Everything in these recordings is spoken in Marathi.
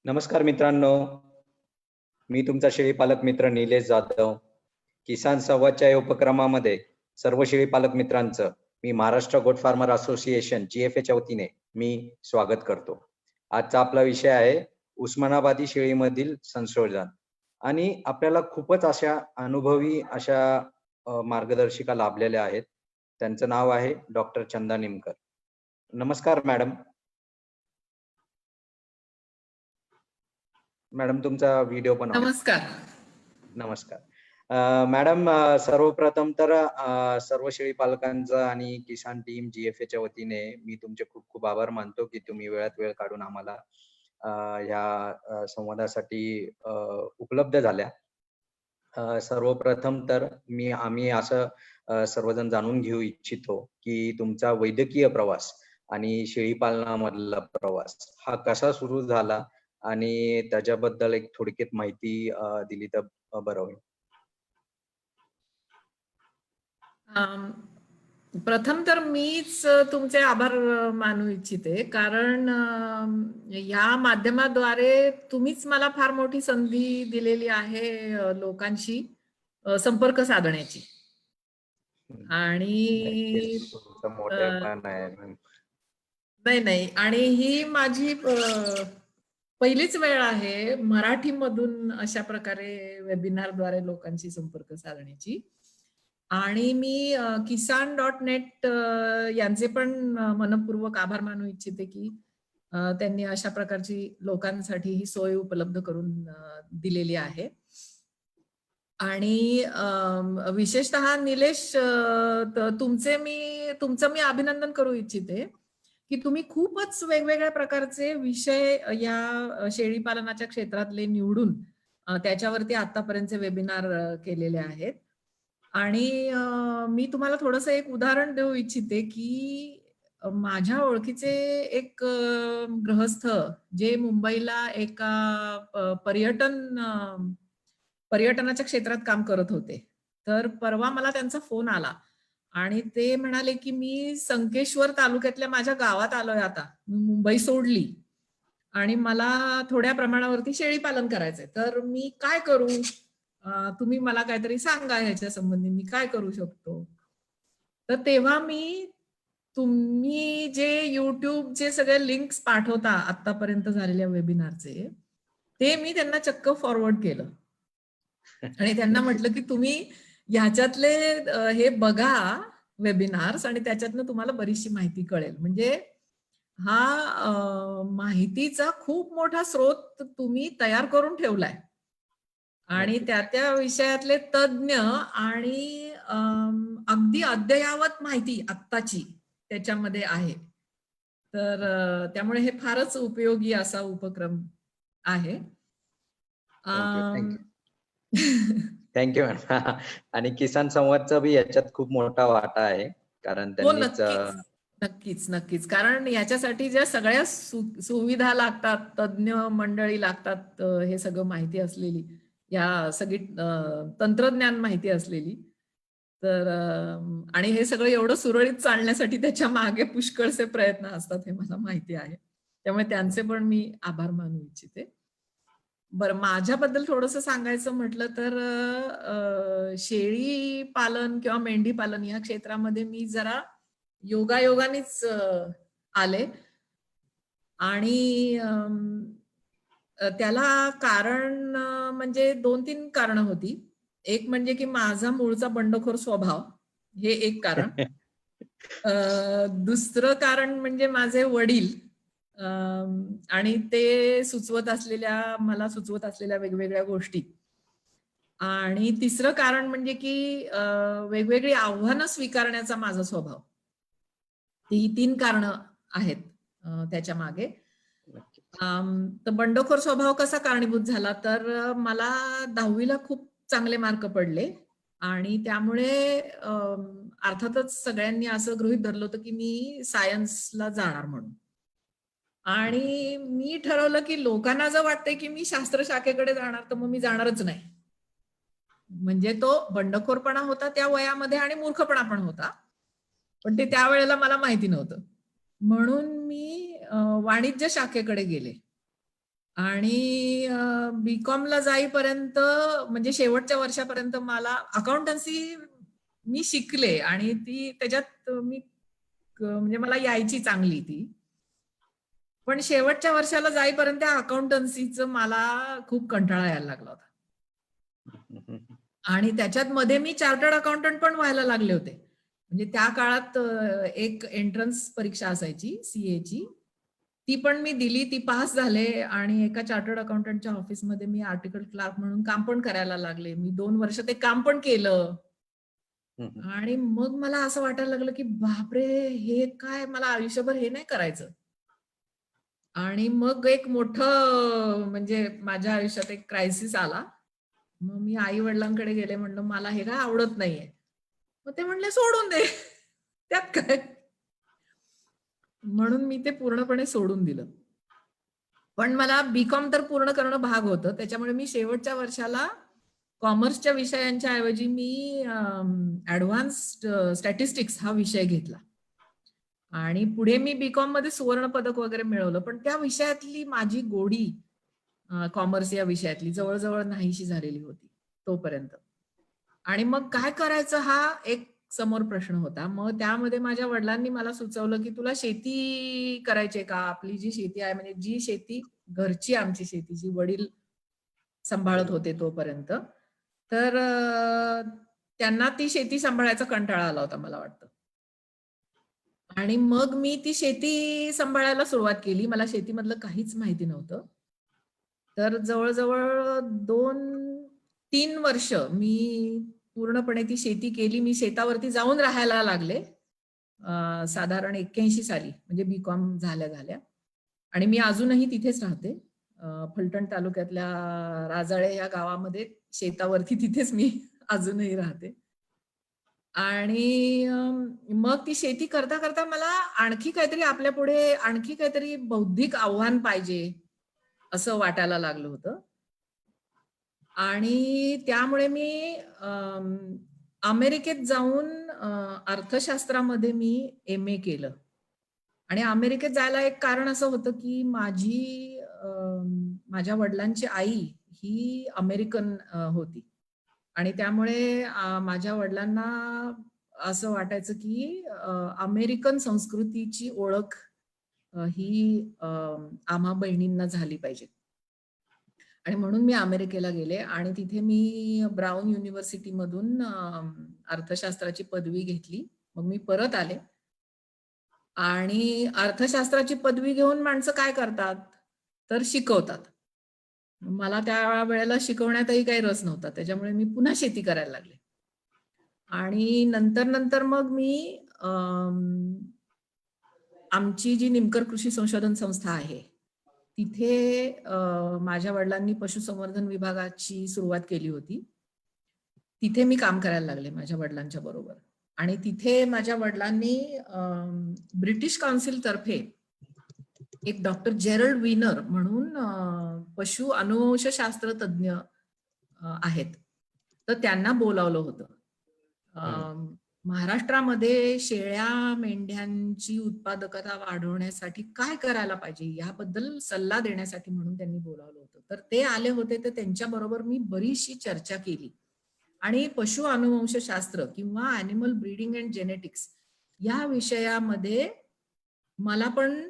नमस्कार मित्रांनो, मी तुमचा शेळी पालक मित्र निलेश जाधव. किसान संवादच्या या उपक्रमामध्ये सर्व शेळी पालक मित्रांचं मी महाराष्ट्र गोट फार्मर असोसिएशन GFAच्या वतीने मी स्वागत करतो. आजचा आपला विषय आहे उस्मानाबादी शेळीमधील संशोधन आणि आपल्याला खूपच अशा अनुभवी अशा मार्गदर्शिका लाभलेल्या आहेत. त्यांचं नाव आहे डॉक्टर चंदा निमकर. नमस्कार मॅडम. मॅडम तुमचा व्हिडिओ पण ऑन. नमस्कार. नमस्कार. मॅडम, सर्वप्रथम तर सर्व शेळी पालकांचा आणि किसान टीम GFAच्या वतीने मी तुमचे खूप खूप आभार मानतो की तुम्ही वेळात वेळ काढून आम्हाला ह्या संवादासाठी उपलब्ध झाल्या. सर्वप्रथम तर आम्ही असं सर्वजण जाणून घेऊ इच्छितो की तुमचा वैद्यकीय प्रवास आणि शेळी पालनामधला प्रवास हा कसा सुरू झाला आणि त्याच्याबद्दल एक थोडक्यात माहिती दिली तर बरं होईल. प्रथम तर मीच तुमचे आभार मानू इच्छिते, कारण या माध्यमाद्वारे तुम्हीच मला फार मोठी संधी दिलेली आहे लोकांशी संपर्क साधण्याची. आणि तुमचं मोठेपण आहे. नाही, आणि ही माझी पहिलीच वेळ आहे मराठीमधून अशा प्रकारे वेबिनारद्वारे लोकांशी संपर्क साधण्याची. आणि मी kisan.net यांचे पण मनपूर्वक आभार मानू इच्छिते की त्यांनी अशा प्रकारची लोकांसाठी ही सोय उपलब्ध करून दिलेली आहे. आणि विशेषतः निलेश, तुमचं मी अभिनंदन करू इच्छिते की तुम्ही खूपच वेगवेगळ्या प्रकारचे विषय या शेळी पालनाच्या क्षेत्रातले निवडून त्याच्यावरती आतापर्यंतचे वेबिनार केलेले आहेत. आणि मी तुम्हाला थोडंसं एक उदाहरण देऊ इच्छिते की माझ्या ओळखीचे एक गृहस्थ जे मुंबईला एका पर्यटनाच्या क्षेत्रात काम करत होते. तर परवा मला त्यांचा फोन आला आणि ते म्हणाले की मी संकेश्वर तालुक्यातल्या माझ्या गावात आलोय, आता मुंबई सोडली आणि मला थोड्या प्रमाणावरती शेळी पालन करायचंय, तर मी काय करू? तुम्ही मला काहीतरी सांगा ह्याच्या संबंधी, मी काय करू शकतो? तर तेव्हा तुम्ही जे युट्यूबचे सगळे लिंक्स पाठवता आतापर्यंत झालेल्या वेबिनारचे, ते मी त्यांना चक्क फॉरवर्ड केलं आणि त्यांना म्हटलं की तुम्ही ह्याच्यातले हे बघा वेबिनार्स आणि त्याच्यातनं तुम्हाला बरीचशी माहिती कळेल. म्हणजे हा माहितीचा खूप मोठा स्रोत तुम्ही तयार करून ठेवलाय आणि त्या विषयातले तज्ञ आणि अगदी अद्ययावत माहिती आत्ताची त्याच्यामध्ये आहे. तर त्यामुळे हे फारच उपयोगी असा उपक्रम आहे. Thank you madam. आणि किसान संवादचा बी याच्यात खूप मोठा वाटा आहे, कारण हो, त्यांनीच नक्कीच. कारण याच्यासाठी ज्या सगळ्या सुविधा लागतात, तज्ञ मंडळी लागतात, हे सगळं माहिती असलेली, या सगळी तंत्रज्ञान माहिती असलेली, तर आणि हे सगळं एवढं सुरळीत चालण्यासाठी त्याच्या मागे पुष्कळसे प्रयत्न असतात, हे मला माहिती आहे. त्यामुळे त्यांचे पण मी आभार मानू इच्छिते. बरं, माझ्याबद्दल थोडंसं सांगायचं म्हटलं तर शेळी पालन किंवा मेंढी पालन या क्षेत्रामध्ये मी जरा योगायोगानेच आले आणि त्याला कारण म्हणजे 2-3 कारणं होती. एक म्हणजे की माझा मूळचा बंडखोर स्वभाव, हे एक कारण. दुसरं कारण म्हणजे माझे वडील आणि ते मला सुचवत असलेल्या वेगवेगळ्या गोष्टी. आणि तिसरं कारण म्हणजे की वेगवेगळी आव्हानं स्वीकारण्याचा माझा स्वभाव. ही 3 कारणं आहेत त्याच्या मागे. तर बंडखोर स्वभाव कसा कारणीभूत झाला, तर मला 10वीला खूप चांगले मार्क पडले आणि त्यामुळे अर्थातच सगळ्यांनी असं गृहीत धरलं होतं की मी सायन्सला जाणार म्हणून. आणि मी ठरवलं की लोकांना जर वाटतंय की मी शास्त्र शाखेकडे जाणार, तर मग मी जाणारच नाही. म्हणजे तो बंडखोरपणा होता त्या वयामध्ये आणि मूर्खपणा पण होता, पण ते त्यावेळेला मला माहिती नव्हतं. म्हणून मी वाणिज्य शाखेकडे गेले आणि बीकॉमला जाईपर्यंत म्हणजे शेवटच्या वर्षापर्यंत मला अकाउंटन्सी मी शिकले आणि ती त्याच्यात मी म्हणजे मला यायची चांगली ती. पण शेवटच्या वर्षाला जाईपर्यंत त्या अकाउंटन्सीचं मला खूप कंटाळा यायला लागला होता. आणि त्याच्यात मध्ये मी चार्टर्ड अकाउंटंट पण व्हायला लागले होते. म्हणजे त्या काळात एक एंट्रन्स परीक्षा असायची सीएची, ती पण मी दिली, ती पास झाले आणि एका चार्टर्ड अकाउंटंटच्या ऑफिसमध्ये मी आर्टिकल क्लार्क म्हणून काम पण करायला लागले. मी 2 वर्ष ते काम पण केलं. आणि मग मला असं वाटायला लागलं की बापरे, हे काय, मला आयुष्यभर हे नाही करायचं. आणि मग एक मोठं म्हणजे माझ्या आयुष्यात एक क्रायसिस आला. मग मी आई-वडिलांकडे गेले, म्हणलं मला हे काय आवडत नाहीये. मग ते म्हणले सोडून दे. त्यात काय? म्हणून मी ते पूर्णपणे सोडून दिलं. पण मला बीकॉम तर पूर्ण करणं भाग होतं. त्याच्यामुळे मी शेवटच्या वर्षाला कॉमर्सच्या विषयांच्या ऐवजी मी ॲडव्हान्स्ड स्टॅटिस्टिक्स हा विषय घेतला. आणि पुढे मी बीकॉम मध्ये सुवर्ण पदक वगैरे मिळवलं. पण त्या विषयातली माझी गोडी कॉमर्स या विषयातली जवळ नाहीशी झालेली होती तोपर्यंत. आणि मग काय करायचं हा एक समोर प्रश्न होता. मग त्यामध्ये माझ्या वडिलांनी मला सुचवलं की तुला शेती करायची का? आपली जी शेती आहे, म्हणजे जी शेती घरची आमची शेती जी वडील सांभाळत होते तोपर्यंत, तर त्यांना ती शेती सांभाळायचा कंटाळा आला होता मला वाटतं. आणि मग मी ती शेती सांभाळायला सुरुवात केली. मला शेतीमधलं काहीच माहिती नव्हतं. तर जवळ-जवळ 2-3 वर्ष मी पूर्णपणे ती शेती केली. मी शेतावरती जाऊन राहायला लागले. साधारण 81 साली, म्हणजे बीकॉम झाल्या-झाल्या. आणि मी अजूनही तिथेच राहते. फलटण तालुक्यातल्या राजाळे या गावामध्ये शेतावरती तिथेच मी अजूनही राहते. आणि मग ती शेती करता-करता मला आणखी काहीतरी आपल्यापुढे आणखी काहीतरी बौद्धिक आव्हान पाहिजे, असं वाटायला लागलं होतं. आणि त्यामुळे मी अमेरिकेत जाऊन अर्थशास्त्रामध्ये मी एम.ए. केलं. आणि अमेरिकेत जायला एक कारण असं होतं, की माझ्या वडिलांची आई ही अमेरिकन होती. आणि त्यामुळे माझ्या वडिलांना असं वाटायचं, की अमेरिकन संस्कृतीची ओळख ही आम्हा बहिणींना झाली पाहिजे. आणि म्हणून मी अमेरिकेला गेले आणि तिथे मी ब्राउन युनिव्हर्सिटीमधून अर्थशास्त्राची पदवी घेतली. मग मी परत आले. आणि अर्थशास्त्राची पदवी घेऊन माणसं काय करतात? तर शिकवतात. मला त्यावेळेला शिकवण्यातही काही रस नव्हता. त्याच्यामुळे मी पुन्हा शेती करायला लागले. आणि नंतर मग मी आमची जी निमकर कृषी संशोधन संस्था आहे, तिथे माझ्या वडिलांनी पशुसंवर्धन विभागाची सुरुवात केली होती. तिथे मी काम करायला लागले माझ्या वडिलांच्या बरोबर. आणि तिथे माझ्या वडिलांनी ब्रिटिश काउन्सिल तर्फे एक डॉक्टर जेरल्ड विनर म्हणून पशु अनुवंशशास्त्र तज्ञ आहेत. तर त्यांना बोलावलं होतं. महाराष्ट्रामध्ये शेळ्या मेंढ्यांची उत्पादकता वाढवण्यासाठी काय करायला पाहिजे याबद्दल सल्ला देण्यासाठी म्हणून त्यांनी बोलावलं होतं. तर ते आले होते, तर त्यांच्याबरोबर मी बरीचशी चर्चा केली. आणि पशु अनुवंशशास्त्र किंवा ॲनिमल ब्रीडिंग अँड जेनेटिक्स या विषयामध्ये मला पण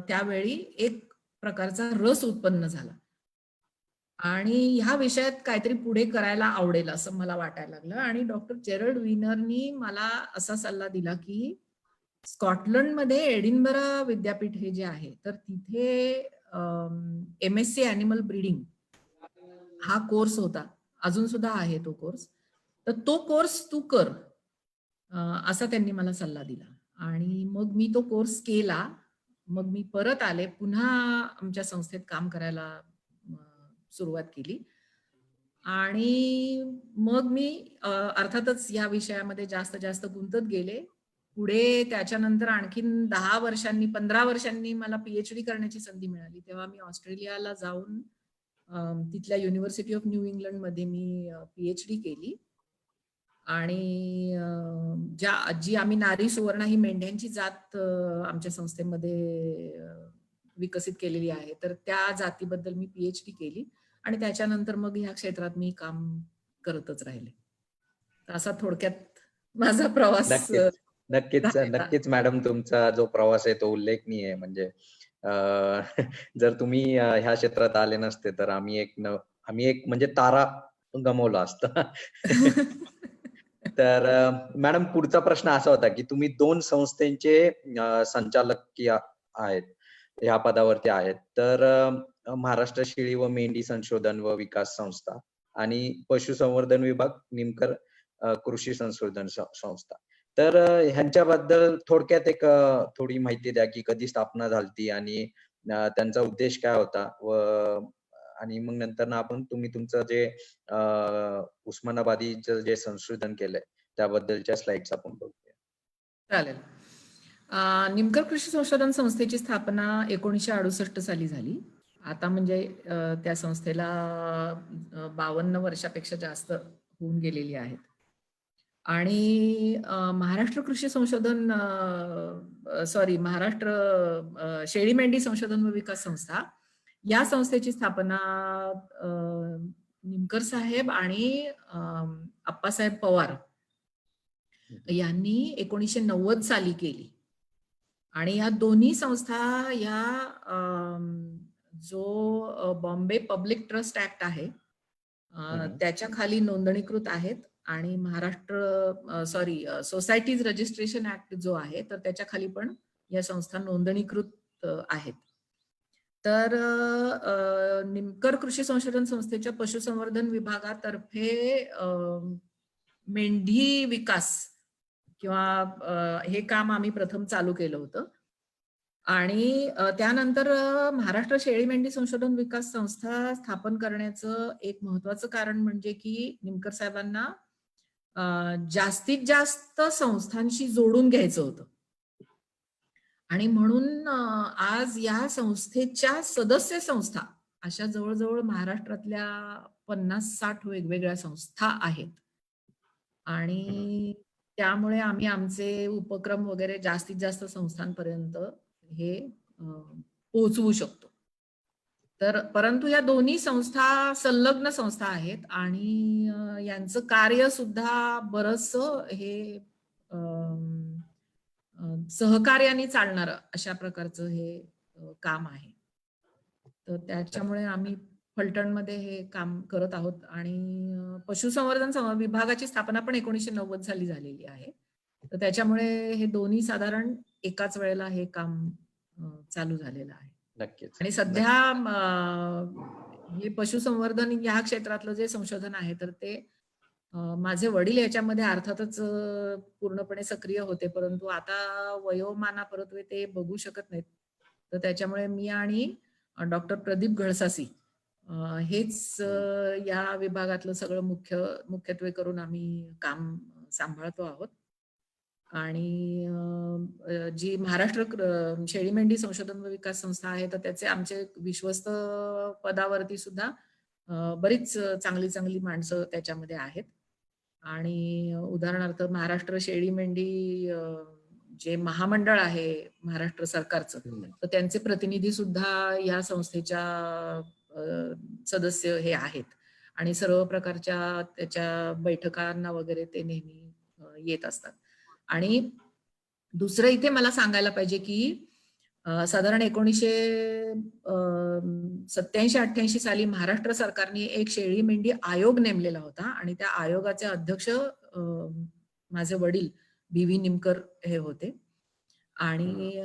त्यावेळी एक प्रकारचा रस उत्पन्न झाला. आणि ह्या विषयात काहीतरी पुढे करायला आवडेल असं मला वाटायला लागलं. आणि डॉक्टर जेरल्ड विनरनी मला असा सल्ला दिला, की स्कॉटलंडमध्ये एडिनबरा विद्यापीठ हे जे आहे, तर तिथे MSc ॲनिमल ब्रीडिंग हा कोर्स होता. अजून सुद्धा आहे तो कोर्स. तर तो कोर्स तू कर, असा त्यांनी मला सल्ला दिला. आणि मग मी तो कोर्स केला. मग मी परत आले. पुन्हा आमच्या संस्थेत काम करायला सुरुवात केली. आणि मग मी अर्थातच या विषयामध्ये जास्त गुंतत गेले. पुढे त्याच्यानंतर आणखीन 10 वर्षांनी, 15 वर्षांनी मला पीएचडी करण्याची संधी मिळाली. तेव्हा मी ऑस्ट्रेलियाला जाऊन तिथल्या युनिव्हर्सिटी ऑफ न्यू इंग्लंडमध्ये मी पीएचडी केली. आणि जी आम्ही नारी सुवर्णा ही मेंढ्यांची जात आमच्या संस्थेमध्ये विकसित केलेली आहे. तर त्या जातीबद्दल मी PhD केली आणि त्याच्यानंतर मग ह्या क्षेत्रात मी काम करतच राहिले. तर असा थोडक्यात माझा प्रवास नक्कीच. नक्कीच, झालेला. नक्कीच मॅडम तुमचा जो प्रवास आहे तो उल्लेखनीय आहे. म्हणजे अ, जर तुम्ही ह्या क्षेत्रात आले नसते तर आम्ही एक म्हणजे तारा गमावला असता. तर मॅडम पुढचा प्रश्न असा होता, की तुम्ही 2 संस्थेचे संचालकीय आहेत. ह्या पदावरती आहेत. तर महाराष्ट्र शेळी व मेंढी संशोधन व विकास संस्था आणि पशुसंवर्धन विभाग, निमकर कृषी संशोधन संस्था. तर ह्यांच्याबद्दल थोडक्यात एक थोडी माहिती द्या, की कधी स्थापना झालती आणि त्यांचा उद्देश काय होता? आणि मग नंतर तुम्ही तुमचं जे उस्मानाबादीचं जे संशोधन केलंय, त्याबद्दलच्या स्लाइड्स आपण बघूया. चालेल. निमकर कृषी संशोधन संस्थेची स्थापना 1968 साली झाली. आता म्हणजे त्या संस्थेला 52 वर्षापेक्षा जास्त होऊन गेलेली आहेत. आणि महाराष्ट्र कृषी संशोधन महाराष्ट्र शेळी मेंढी संशोधन व विकास संस्था या संस्थेची स्थापना निमकर साहेब आणि अप्पासाहेब पवार यांनी 1990 साली केली. आणि या दोन्ही संस्था या जो बॉम्बे पब्लिक ट्रस्ट ऍक्ट आहे त्याच्या खाली नोंदणीकृत आहेत आणि महाराष्ट्र सोसायटीज रजिस्ट्रेशन ऍक्ट जो आहे तर त्याच्या खाली पण या संस्था नोंदणीकृत आहेत. तर निमकर कृषी संशोधन संस्थेच्या पशुसंवर्धन विभागातर्फे मेंढी विकास किंवा हे काम आम्ही प्रथम चालू केलं होतं. आणि त्यानंतर महाराष्ट्र शेळी मेंढी संशोधन विकास संस्था स्थापन करण्याचं एक महत्वाचं कारण म्हणजे की निमकर साहेबांना जास्तीत जास्त संस्थांशी जोडून घ्यायचं होतं. आणि म्हणून आज या संस्थेच्या सदस्य संस्था अशा जवळजवळ महाराष्ट्रातल्या 50-60 वेगवेगळ्या संस्था आहेत. आणि त्यामुळे आम्ही आमचे उपक्रम वगैरे जास्तीत जास्त संस्थांपर्यंत हे पोहोचवू शकतो. तर परंतु या दोन्ही संस्था संलग्न संस्था आहेत आणि यांचं कार्य सुद्धा बरंचसं हे सहकार्याने चालणारं अशा प्रकारचं हे काम आहे. तर त्याच्यामुळे आम्ही फलटणमध्ये हे काम करत आहोत आणि पशुसंवर्धन विभागाची स्थापना पण 1990 साली झालेली आहे. तर त्याच्यामुळे हे दोन्ही साधारण एकाच वेळेला हे काम चालू झालेलं आहे. नक्कीच. आणि सध्या हे पशुसंवर्धन या क्षेत्रातलं जे संशोधन आहे तर ते माझे वडील याच्यामध्ये अर्थातच पूर्णपणे सक्रिय होते, परंतु आता वयोमानापरत्वे ते बघू शकत नाहीत. तर त्याच्यामुळे मी आणि डॉक्टर प्रदीप घळसासी हेच या विभागातलं सगळं मुख्यत्वे करून आम्ही काम सांभाळतो आहोत. आणि जी महाराष्ट्र शेळी मेंढी संशोधन व विकास संस्था आहे तर त्याचे आमचे विश्वस्त पदावरती सुद्धा बरीच चांगली माणसं त्याच्यामध्ये आहेत. आणि उदाहरणार्थ महाराष्ट्र शेळी मेंढी जे महामंडळ आहे महाराष्ट्र सरकारचं तर त्यांचे प्रतिनिधी सुद्धा या संस्थेच्या सदस्य हे आहेत आणि सर्व प्रकारच्या त्याच्या बैठकांना वगैरे ते नेहमी येत असतात. आणि दुसरं इथे मला सांगायला पाहिजे की साधारण 1987-88 साली महाराष्ट्र सरकारने एक शेळी मेंढी आयोग नेमलेला होता आणि त्या आयोगाचे अध्यक्ष माझे वडील BV निमकर हे होते. आणि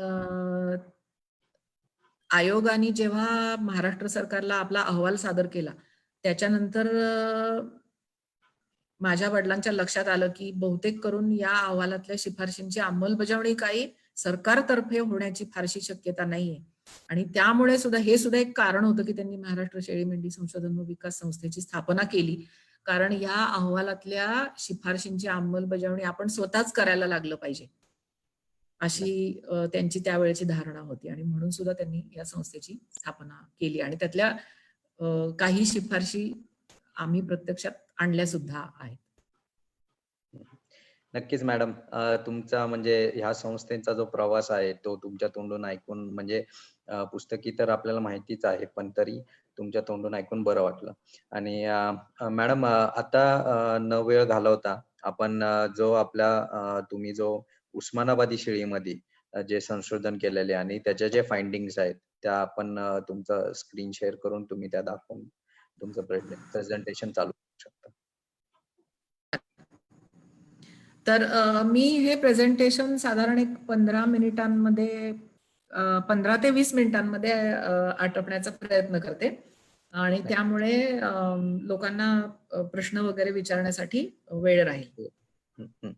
आयोगाने जेव्हा महाराष्ट्र सरकारला आपला अहवाल सादर केला त्याच्यानंतर माझ्या वडिलांच्या लक्षात आलं की बहुतेक करून या अहवालातल्या शिफारशींची अंमलबजावणी काही सरकारतर्फे होण्याची फारशी शक्यता नाहीये. आणि त्यामुळे सुद्धा हे सुद्धा एक कारण होतं की त्यांनी महाराष्ट्र शेळी मेंढी संशोधन व विकास संस्थेची स्थापना केली, कारण या अहवालातल्या शिफारशींची अंमलबजावणी आपण स्वतःच करायला लागलं पाहिजे अशी त्यांची त्यावेळेची धारणा होती. आणि म्हणून सुद्धा त्यांनी या संस्थेची स्थापना केली आणि त्यातल्या काही शिफारशी आम्ही प्रत्यक्षात आणल्या सुद्धा आहेत. नक्कीच मॅडम. तुमचा म्हणजे ह्या संस्थेचा जो प्रवास आहे तो तुमच्या तोंडून ऐकून म्हणजे पुस्तकी तर आपल्याला माहितीच आहे, पण तरी तुमच्या तोंडून ऐकून बरं वाटलं. आणि मॅडम, आता न वेळ घालवता आपण जो आपला तुम्ही जो उस्मानाबादी शेळीमध्ये जे संशोधन केलेले आणि त्याच्या जे फाइंडिंग्स आहेत त्या आपण तुमचं स्क्रीन शेअर करून तुम्ही त्या दाखवून तुमचं प्रेझेंटेशन चालू करू शकता. तर मी हे प्रेझेंटेशन साधारण एक 15 मिनिटांमध्ये 15 ते 20 मिनिटांमध्ये आटपण्याचा प्रयत्न करते आणि त्यामुळे लोकांना प्रश्न वगैरे विचारण्यासाठी वेळ राहील. हं, हं.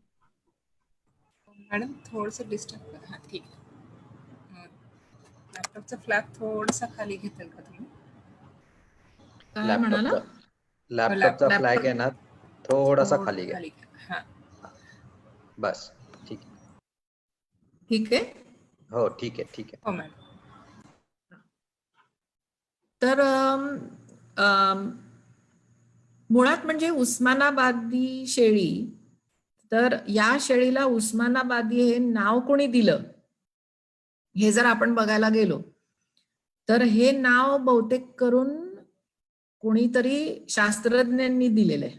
मॅडम थोडंसं डिस्टर्ब करा. हां, ठीक आहे. लॅपटॉपचा फ्लॅप थोडासा खाली घेताल का तुम्ही? काय म्हणाला? लॅपटॉपचा फ्लॅग आहे ना, थोडासा खाली घ्या. हां. बस. ठीक आहे. ठीक आहे. हो, ठीक आहे, ठीक आहे. हो मॅडम. तर मुळात म्हणजे उस्मानाबादी शेळी, तर या शेळीला उस्मानाबादी हे नाव कोणी दिलं हे जर आपण बघायला गेलो तर हे नाव बहुतेक करून कोणीतरी शास्त्रज्ञांनी दिलेलं आहे.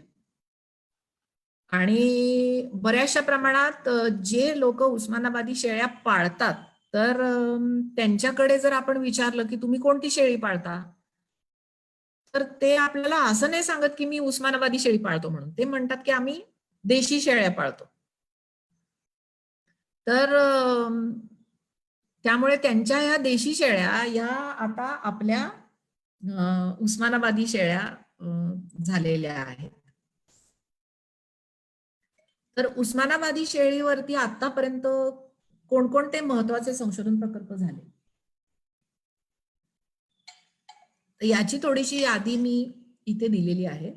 आणि बऱ्याचशा प्रमाणात जे लोक उस्मानाबादी शेळ्या पाळतात तर त्यांच्याकडे जर आपण विचारलं की तुम्ही कोणती शेळी पाळता, तर ते आपल्याला असं नाही सांगत की मी उस्मानाबादी शेळी पाळतो म्हणून. ते म्हणतात की आम्ही देशी शेळ्या पाळतो. तर त्यामुळे त्यांच्या ह्या देशी शेळ्या या आता आपल्या उस्मानाबादी शेळ्या झालेल्या आहेत. तर उस्मानाबादी शेळीवरती आतापर्यंत कोणकोणते महत्वाचे संशोधन प्रकल्प झाले याची थोडीशी यादी मी इथे दिलेली आहे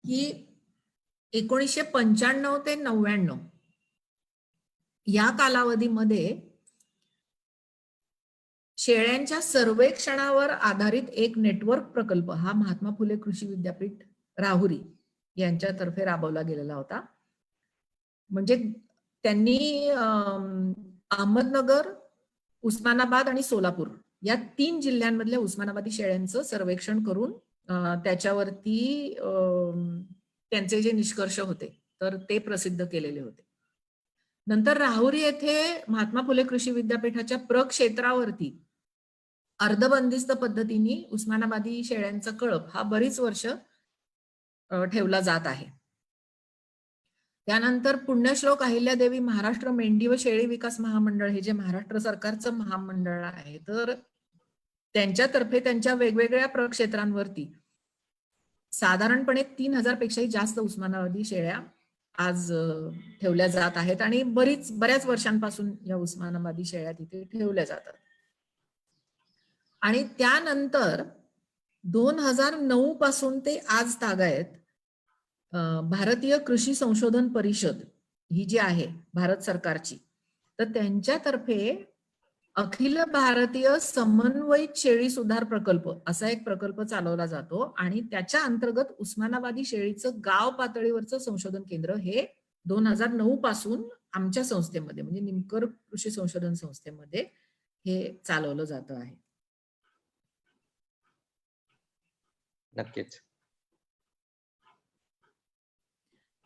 की 1995 ते 99 या कालावधीमध्ये शेळ्यांच्या सर्वेक्षणावर आधारित एक नेटवर्क प्रकल्प हा महात्मा फुले कृषी विद्यापीठ राहुरी यांच्यातर्फे राबवला गेलेला होता. म्हणजे त्यांनी अहमदनगर, उस्मानाबाद आणि सोलापूर या 3 जिल्ह्यांमधल्या उस्मानाबादी शेळ्यांचं सर्वेक्षण करून त्याच्यावरती त्यांचे जे निष्कर्ष होते तर ते प्रसिद्ध केलेले होते. नंतर राहुरी येथे महात्मा फुले कृषी विद्यापीठाच्या प्रक्षेत्रावरती अर्धबंदिस्त पद्धतीने उस्मानाबादी शेळ्यांचा कळप हा बरीच वर्ष ठेवला जात आहे. त्यानंतर पुण्यश्लोक अहिल्यादेवी महाराष्ट्र मेंढी व शेळी विकास महामंडळ हे जे महाराष्ट्र सरकारचं महामंडळ आहे तर त्यांच्यातर्फे त्यांच्या वेगवेगळ्या प्रक्षेत्रांवरती साधारणपणे 3000 पेक्षाही जास्त उस्मानाबादी शेळ्या आज ठेवल्या जात आहेत आणि बऱ्याच वर्षांपासून या उस्मानाबादी शेळ्या तिथे ठेवल्या जातात. आणि त्यानंतर 2009 पासून ते आज तागायत भारतीय कृषी संशोधन परिषद ही जी आहे भारत सरकारची, तर त्यांच्यातर्फे अखिल भारतीय समन्वयित शेळी सुधार प्रकल्प असा एक प्रकल्प चालवला जातो आणि त्याच्या अंतर्गत उस्मानाबादी शेळीचं गाव पातळीवरचं संशोधन केंद्र हे 2009 पासून आमच्या संस्थेमध्ये म्हणजे निमकर कृषी संशोधन संस्थेमध्ये हे चालवलं जात आहे. नक्कीच.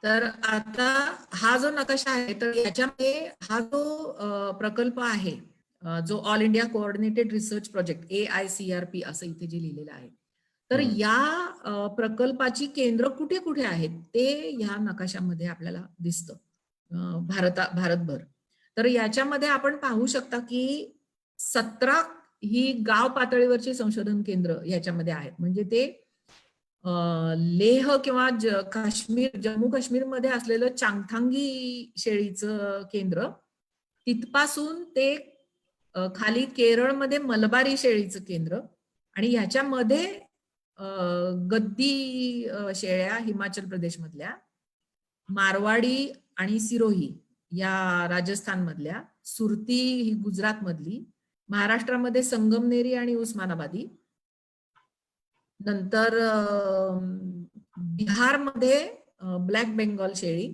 तर आता हा जो नकाशा आहे तर याच्यामध्ये हा जो प्रकल्प आहे जो all India coordinated research project AICRP असं इथे जे लिहिलेलं आहे, तर या प्रकल्पाची केंद्र कुठे कुठे आहेत ते ह्या नकाशामध्ये आपल्याला दिसतं भारतभर. तर याच्यामध्ये आपण पाहू शकता की 17 ही गाव पातळीवरची संशोधन केंद्र याच्यामध्ये आहेत. म्हणजे ते लेह किंवा जम्मू काश्मीरमध्ये असलेलं चांगथांगी शेळीचं केंद्र, तिथपासून ते खाली केरळमध्ये मलबारी शेळीचं केंद्र आणि ह्याच्यामध्ये गद्दी शेळ्या हिमाचल प्रदेशमधल्या, मारवाडी आणि सिरोही या राजस्थानमधल्या, सुरती ही गुजरातमधली, महाराष्ट्रामध्ये संगमनेरी आणि उस्मानाबादी, नंतर बिहारमध्ये ब्लॅक बेंगॉल शेळी,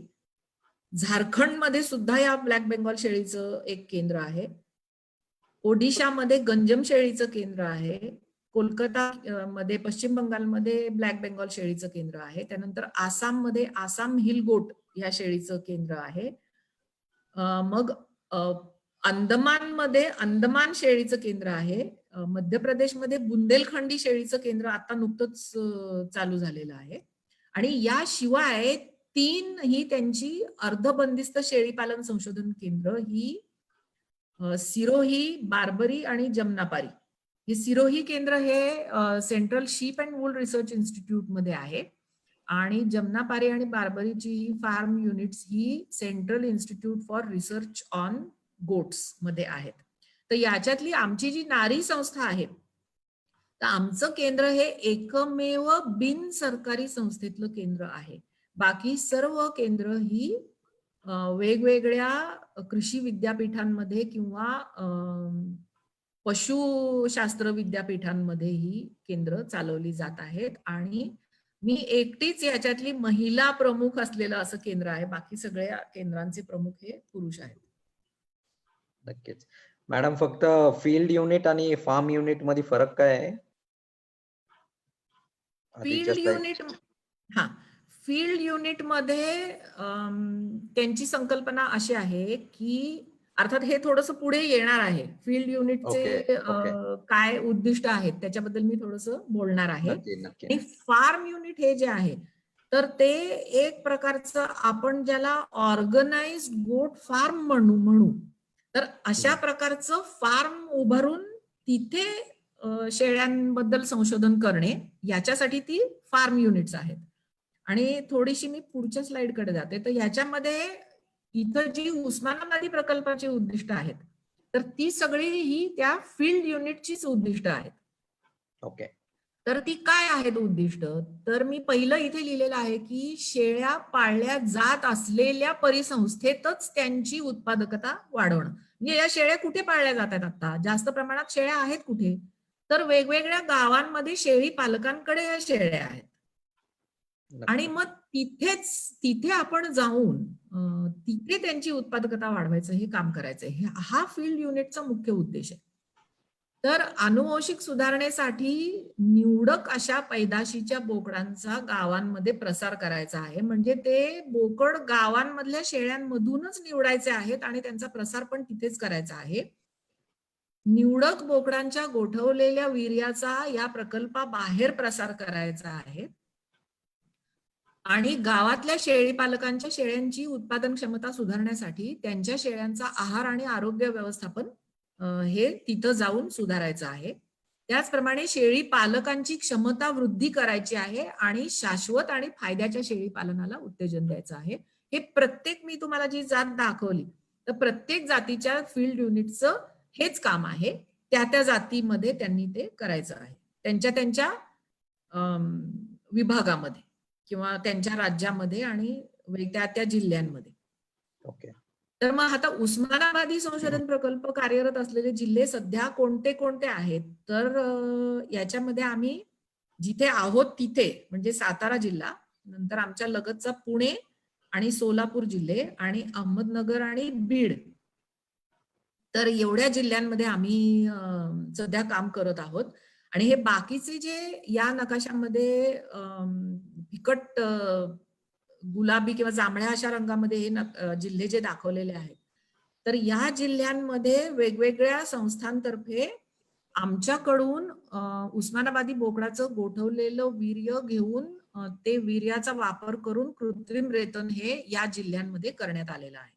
झारखंडमध्ये सुद्धा या ब्लॅक बेंगॉल शेळीचं एक केंद्र आहे. ओडिशामध्ये गंजम शेळीचं केंद्र आहे. कोलकाता मध्ये, पश्चिम बंगालमध्ये ब्लॅक बेंगॉल शेळीचं केंद्र आहे. त्यानंतर आसाममध्ये आसाम हिल गोट या शेळीचं केंद्र आहे. मग अंदमानमध्ये अंदमान शेळीचं केंद्र आहे. मध्य प्रदेशमध्ये बुंदेलखंडी शेळीचं केंद्र आता नुकतंच चालू झालेलं आहे. आणि याशिवाय 3 ही त्यांची अर्धबंदिस्त शेळी पालन संशोधन केंद्र ही सिरोही, बार्बरी आणि जमनापारी. हे सिरोही केंद्र हे central sheep and wool research institute मध्ये आहे आणि जमनापारी आणि बार्बरीची ही फार्म युनिट्स ही central institute for research on goats मध्ये आहेत. तर याच्यातली आमची जी नारी संस्था आहे, तर आमचं केंद्र हे एकमेव बिन सरकारी संस्थेतलं केंद्र आहे. बाकी सर्व केंद्र ही वेगवेगळ्या कृषी विद्यापीठांमध्ये किंवा पशुशास्त्र विद्यापीठांमध्ये ही केंद्र चालवली जात आहेत. आणि मी एकटीच याच्यातली महिला प्रमुख असलेलं असं केंद्र आहे. बाकी सगळ्या केंद्रांचे प्रमुख हे पुरुष आहेत. नक्कीच मॅडम. फक्त फील्ड युनिट आणि फार्म युनिट मध्ये फरक काय आहे? फील्ड युनिट, फील्ड युनिट मध्ये त्यांची संकल्पना अशी आहे की, अर्थात हे थोडंसं पुढे येणार आहे. फील्ड युनिटचे काय उद्दिष्ट आहेत त्याच्याबद्दल मी थोडंसं बोलणार आहे. आणि फार्म युनिट हे जे आहे, तर ते एक प्रकारचं आपण ज्याला ऑर्गनाइज्ड गोट फार्म म्हणू, तर अशा प्रकारचं फार्म उभारून तिथे शेळ्यांबद्दल संशोधन करणे, याच्यासाठी ती फार्म युनिट्स आहेत. आणि थोडीशी मी पुढच्या स्लाइडकडे जाते. तर याच्यामध्ये इथं जी उस्मानाबादी प्रकल्पाची उद्दिष्ट आहेत, तर ती सगळी ही त्या फील्ड युनिटचीच उद्दिष्ट आहेत. ओके. तर ती काय आहेत उद्दिष्ट? तर मी पहिलं इथे लिहिलेलं आहे की शेळ्या पाळल्या जात असलेल्या परिसंस्थेतच त्यांची उत्पादकता वाढवणं. म्हणजे या शेळ्या कुठे पाळल्या जातात? आता जास्त प्रमाणात शेळ्या आहेत कुठे? तर वेगवेगळ्या गावांमध्ये शेळी पालकांकडे या शेळ्या आहेत. आणि मग तिथे आपण जाऊन तिथे त्यांची उत्पादकता वाढवायचं हे काम करायचं. हा फील्ड युनिटचा मुख्य उद्देश आहे. तर अनुवंशिक सुधारणेसाठी निवडक अशा पैदाशीच्या बोकडांचा गावांमध्ये प्रसार करायचा आहे. म्हणजे ते बोकड गावांमधल्या शेळ्यांमधूनच निवडायचे आहेत आणि त्यांचा प्रसार पण तिथेच करायचा आहे. निवडक बोकडांच्या गोठवलेल्या वीर्याचा या प्रकल्पाबाहेर प्रसार करायचा आहे. आणि गावातल्या शेळी पालकांच्या शेळ्यांची उत्पादन क्षमता सुधारण्यासाठी त्यांच्या शेळ्यांचा आहार आणि आरोग्य व्यवस्थापन हे तिथं जाऊन सुधारायचं आहे. त्याचप्रमाणे शेळी पालकांची क्षमता वृद्धी करायची आहे आणि शाश्वत आणि फायद्याच्या शेळी पालनाला उत्तेजन द्यायचं आहे. हे प्रत्येक, मी तुम्हाला जी जात दाखवली, तर प्रत्येक जातीच्या फील्ड युनिटचं हेच काम आहे. त्या जातीमध्ये त्यांनी ते करायचं आहे, त्यांच्या विभागामध्ये किंवा त्यांच्या राज्यामध्ये आणि त्या जिल्ह्यांमध्ये. ओके. तर मग आता उस्मानाबादी संशोधन प्रकल्प कार्यरत असलेले जिल्हे सध्या कोणते कोणते आहेत? तर याच्यामध्ये आम्ही जिथे आहोत तिथे म्हणजे सातारा जिल्हा, नंतर आमच्या लगतचा पुणे आणि सोलापूर जिल्हे आणि अहमदनगर आणि बीड, तर एवढ्या जिल्ह्यांमध्ये आम्ही सध्या काम करत आहोत. आणि हे बाकीचे जे या नकाशामध्ये फिकट गुलाबी किंवा जांभळ्या अशा रंगामध्ये हे जिल्हे जे दाखवलेले आहेत, तर या जिल्ह्यांमध्ये वेगवेगळ्या संस्थांतर्फे आमच्याकडून उस्मानाबादी बोकडाचं गोठवलेलं वीर्य घेऊन ते वीर्याचा वापर करून कृत्रिम रेतन हे या जिल्ह्यांमध्ये करण्यात आलेलं आहे.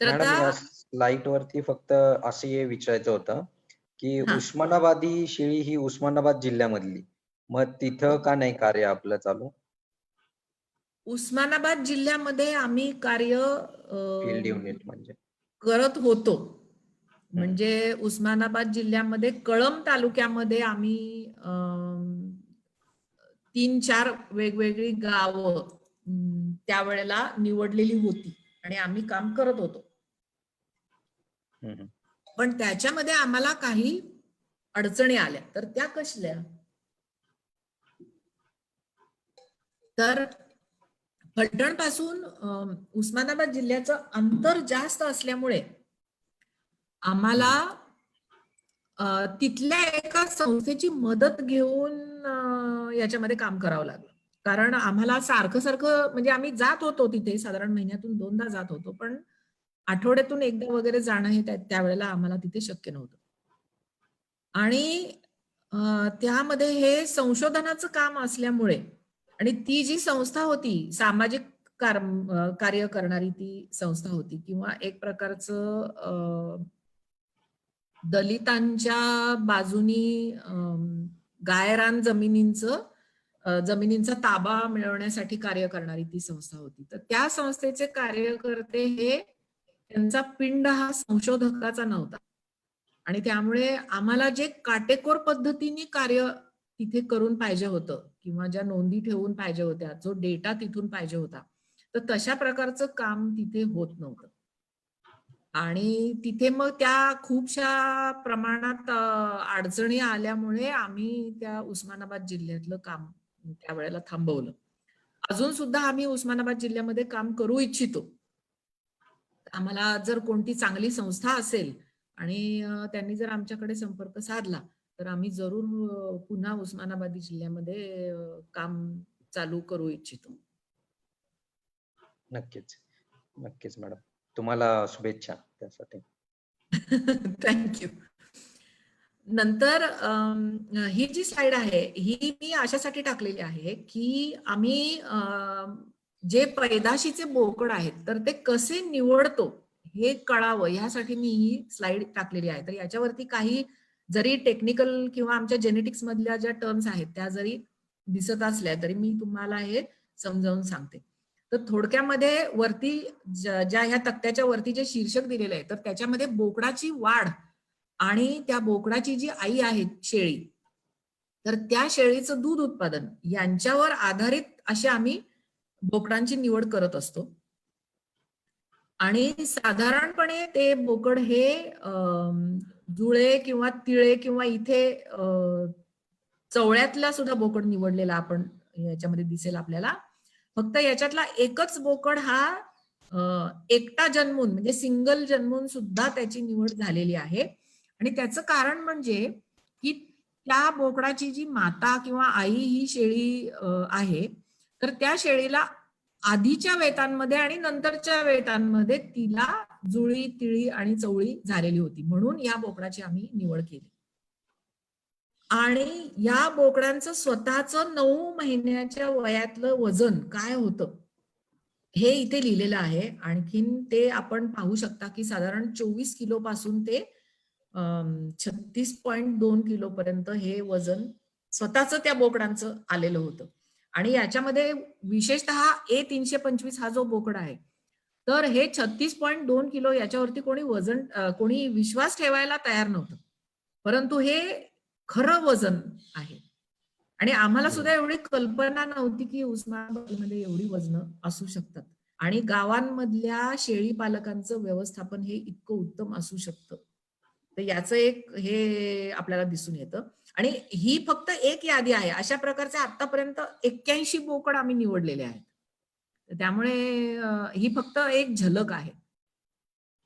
तर आता स्लाइड वरती फक्त असं हे विचारायचं होतं की उस्मानाबादी शेळी ही उस्मानाबाद जिल्ह्यामधली, मग तिथं का नाही कार्य आपलं चालू? उस्मानाबाद जिल्ह्यामध्ये आम्ही कार्य फील्ड युनिट म्हणजे करत होतो. म्हणजे उस्मानाबाद जिल्ह्यामध्ये कळंब तालुक्यामध्ये आम्ही 3-4 वेगवेगळी गावं त्यावेळेला निवडलेली होती आणि आम्ही काम करत होतो. पण त्याच्यामध्ये आम्हाला काही अडचणी आल्या. तर त्या कसल्या? तर फलटण पासून उस्मानाबाद जिल्ह्याचं अंतर जास्त असल्यामुळे आम्हाला तिथल्या एका संस्थेची मदत घेऊन याच्यामध्ये काम करावं लागलं. कारण आम्हाला सारखं म्हणजे आम्ही जात होतो तिथे, साधारण महिन्यातून 2दा जात होतो, पण आठवड्यातून एकदा वगैरे जाणं हे त्यावेळेला आम्हाला तिथे शक्य नव्हतं. आणि त्यामध्ये हे संशोधनाचं काम असल्यामुळे आणि ती जी संस्था होती, सामाजिक कार्य करणारी ती संस्था होती किंवा एक प्रकारचं दलितांच्या बाजूनी गायरान जमिनींचा ताबा मिळवण्यासाठी कार्य करणारी ती संस्था होती. तर त्या संस्थेचे कार्यकर्ते हे त्यांचा पिंड हा संशोधकाचा नव्हता आणि त्यामुळे आम्हाला जे काटेकोर पद्धतीने कार्य तिथे करून पाहिजे होतं किंवा ज्या नोंदी ठेवून पाहिजे होत्या, जो डेटा तिथून पाहिजे होता, तर तशा प्रकारचं काम तिथे होत नव्हतं. आणि तिथे मग त्या खूपशा प्रमाणात अडचणी आल्यामुळे आम्ही त्या उस्मानाबाद जिल्ह्यातलं काम त्यावेळेला थांबवलं. अजून सुद्धा आम्ही उस्मानाबाद जिल्ह्यामध्ये काम करू इच्छितो. आम्हाला जर कोणती चांगली संस्था असेल आणि त्यांनी जर आमच्याकडे संपर्क साधला तर आम्ही जरूर पुन्हा उस्मानाबाद जिल्ह्यामध्ये काम चालू करू इच्छितो. नक्कीच, नक्कीच मॅडम. तुम्हाला शुभेच्छा त्यासाठी. थँक्यू. नंतर ही जी स्लाइड आहे ही मी अशासाठी टाकलेली आहे की आम्ही जे पैदाशीचे बोकड आहेत तर ते कसे निवडतो हे कळावं ह्यासाठी मी ही स्लाइड टाकलेली आहे. तर याच्यावरती काही जरी टेक्निकल किंवा आमच्या जेनेटिक्स मधल्या ज्या टर्म्स आहेत त्या जरी दिसत असल्या तरी मी तुम्हाला हे समजावून सांगते. तर थोडक्यामध्ये वरती ज्या ह्या तक्त्याच्या वरती जे शीर्षक दिलेलं आहे तर त्याच्यामध्ये बोकडाची वाढ आणि त्या बोकडाची जी आई आहे शेळी, तर त्या शेळीचं दूध उत्पादन यांच्यावर आधारित अशी आम्ही बोकडांची निवड करत असतो. आणि साधारणपणे ते बोकड हे जुळे किंवा तिळे किंवा इथे चवळ्यातला सुद्धा बोकड निवडलेला आपण याच्यामध्ये दिसेल आपल्याला. फक्त याच्यातला एकच बोकड हा एकटा जन्मून म्हणजे सिंगल जन्मून सुद्धा त्याची निवड झालेली आहे. आणि त्याचं कारण म्हणजे की त्या बोकडाची जी माता किंवा आई ही शेळी आहे तर त्या शेळीला आधीच्या वेतांमध्ये आणि नंतरच्या वेतांमध्ये तिला जुळी तिळी आणि चवळी झालेली होती, म्हणून या बोकडाची आम्ही निवड केली. आणि या बोकडांचं स्वतःचं 9 महिन्याच्या वयातलं वजन काय होतं हे इथे लिहिलेलं आहे. आणखीन ते आपण पाहू शकता की साधारण 24 किलो पासून ते 36.2 किलो पर्यंत हे वजन स्वतःच त्या बोकडांचं आलेलं होतं. आणि याच्यामध्ये विशेषतः A325 हा जो बोकड आहे तर हे 36.2 किलो याच्यावरती कोणी विश्वास ठेवायला तयार नव्हतं, परंतु हे खरं वजन आहे. आणि आम्हाला सुद्धा एवढी कल्पना नव्हती की उस्मानाबादमध्ये एवढी वजन असू शकतात आणि गावांमधल्या शेळी पालकांचं व्यवस्थापन हे इतकं उत्तम असू शकतं. तर याचं एक हे आपल्याला दिसून येतं. आणि ही फक्त एक यादी आहे. अशा प्रकारचे आतापर्यंत 81 बोकड आम्ही निवडलेले आहेत. त्यामुळे ही फक्त एक झलक आहे.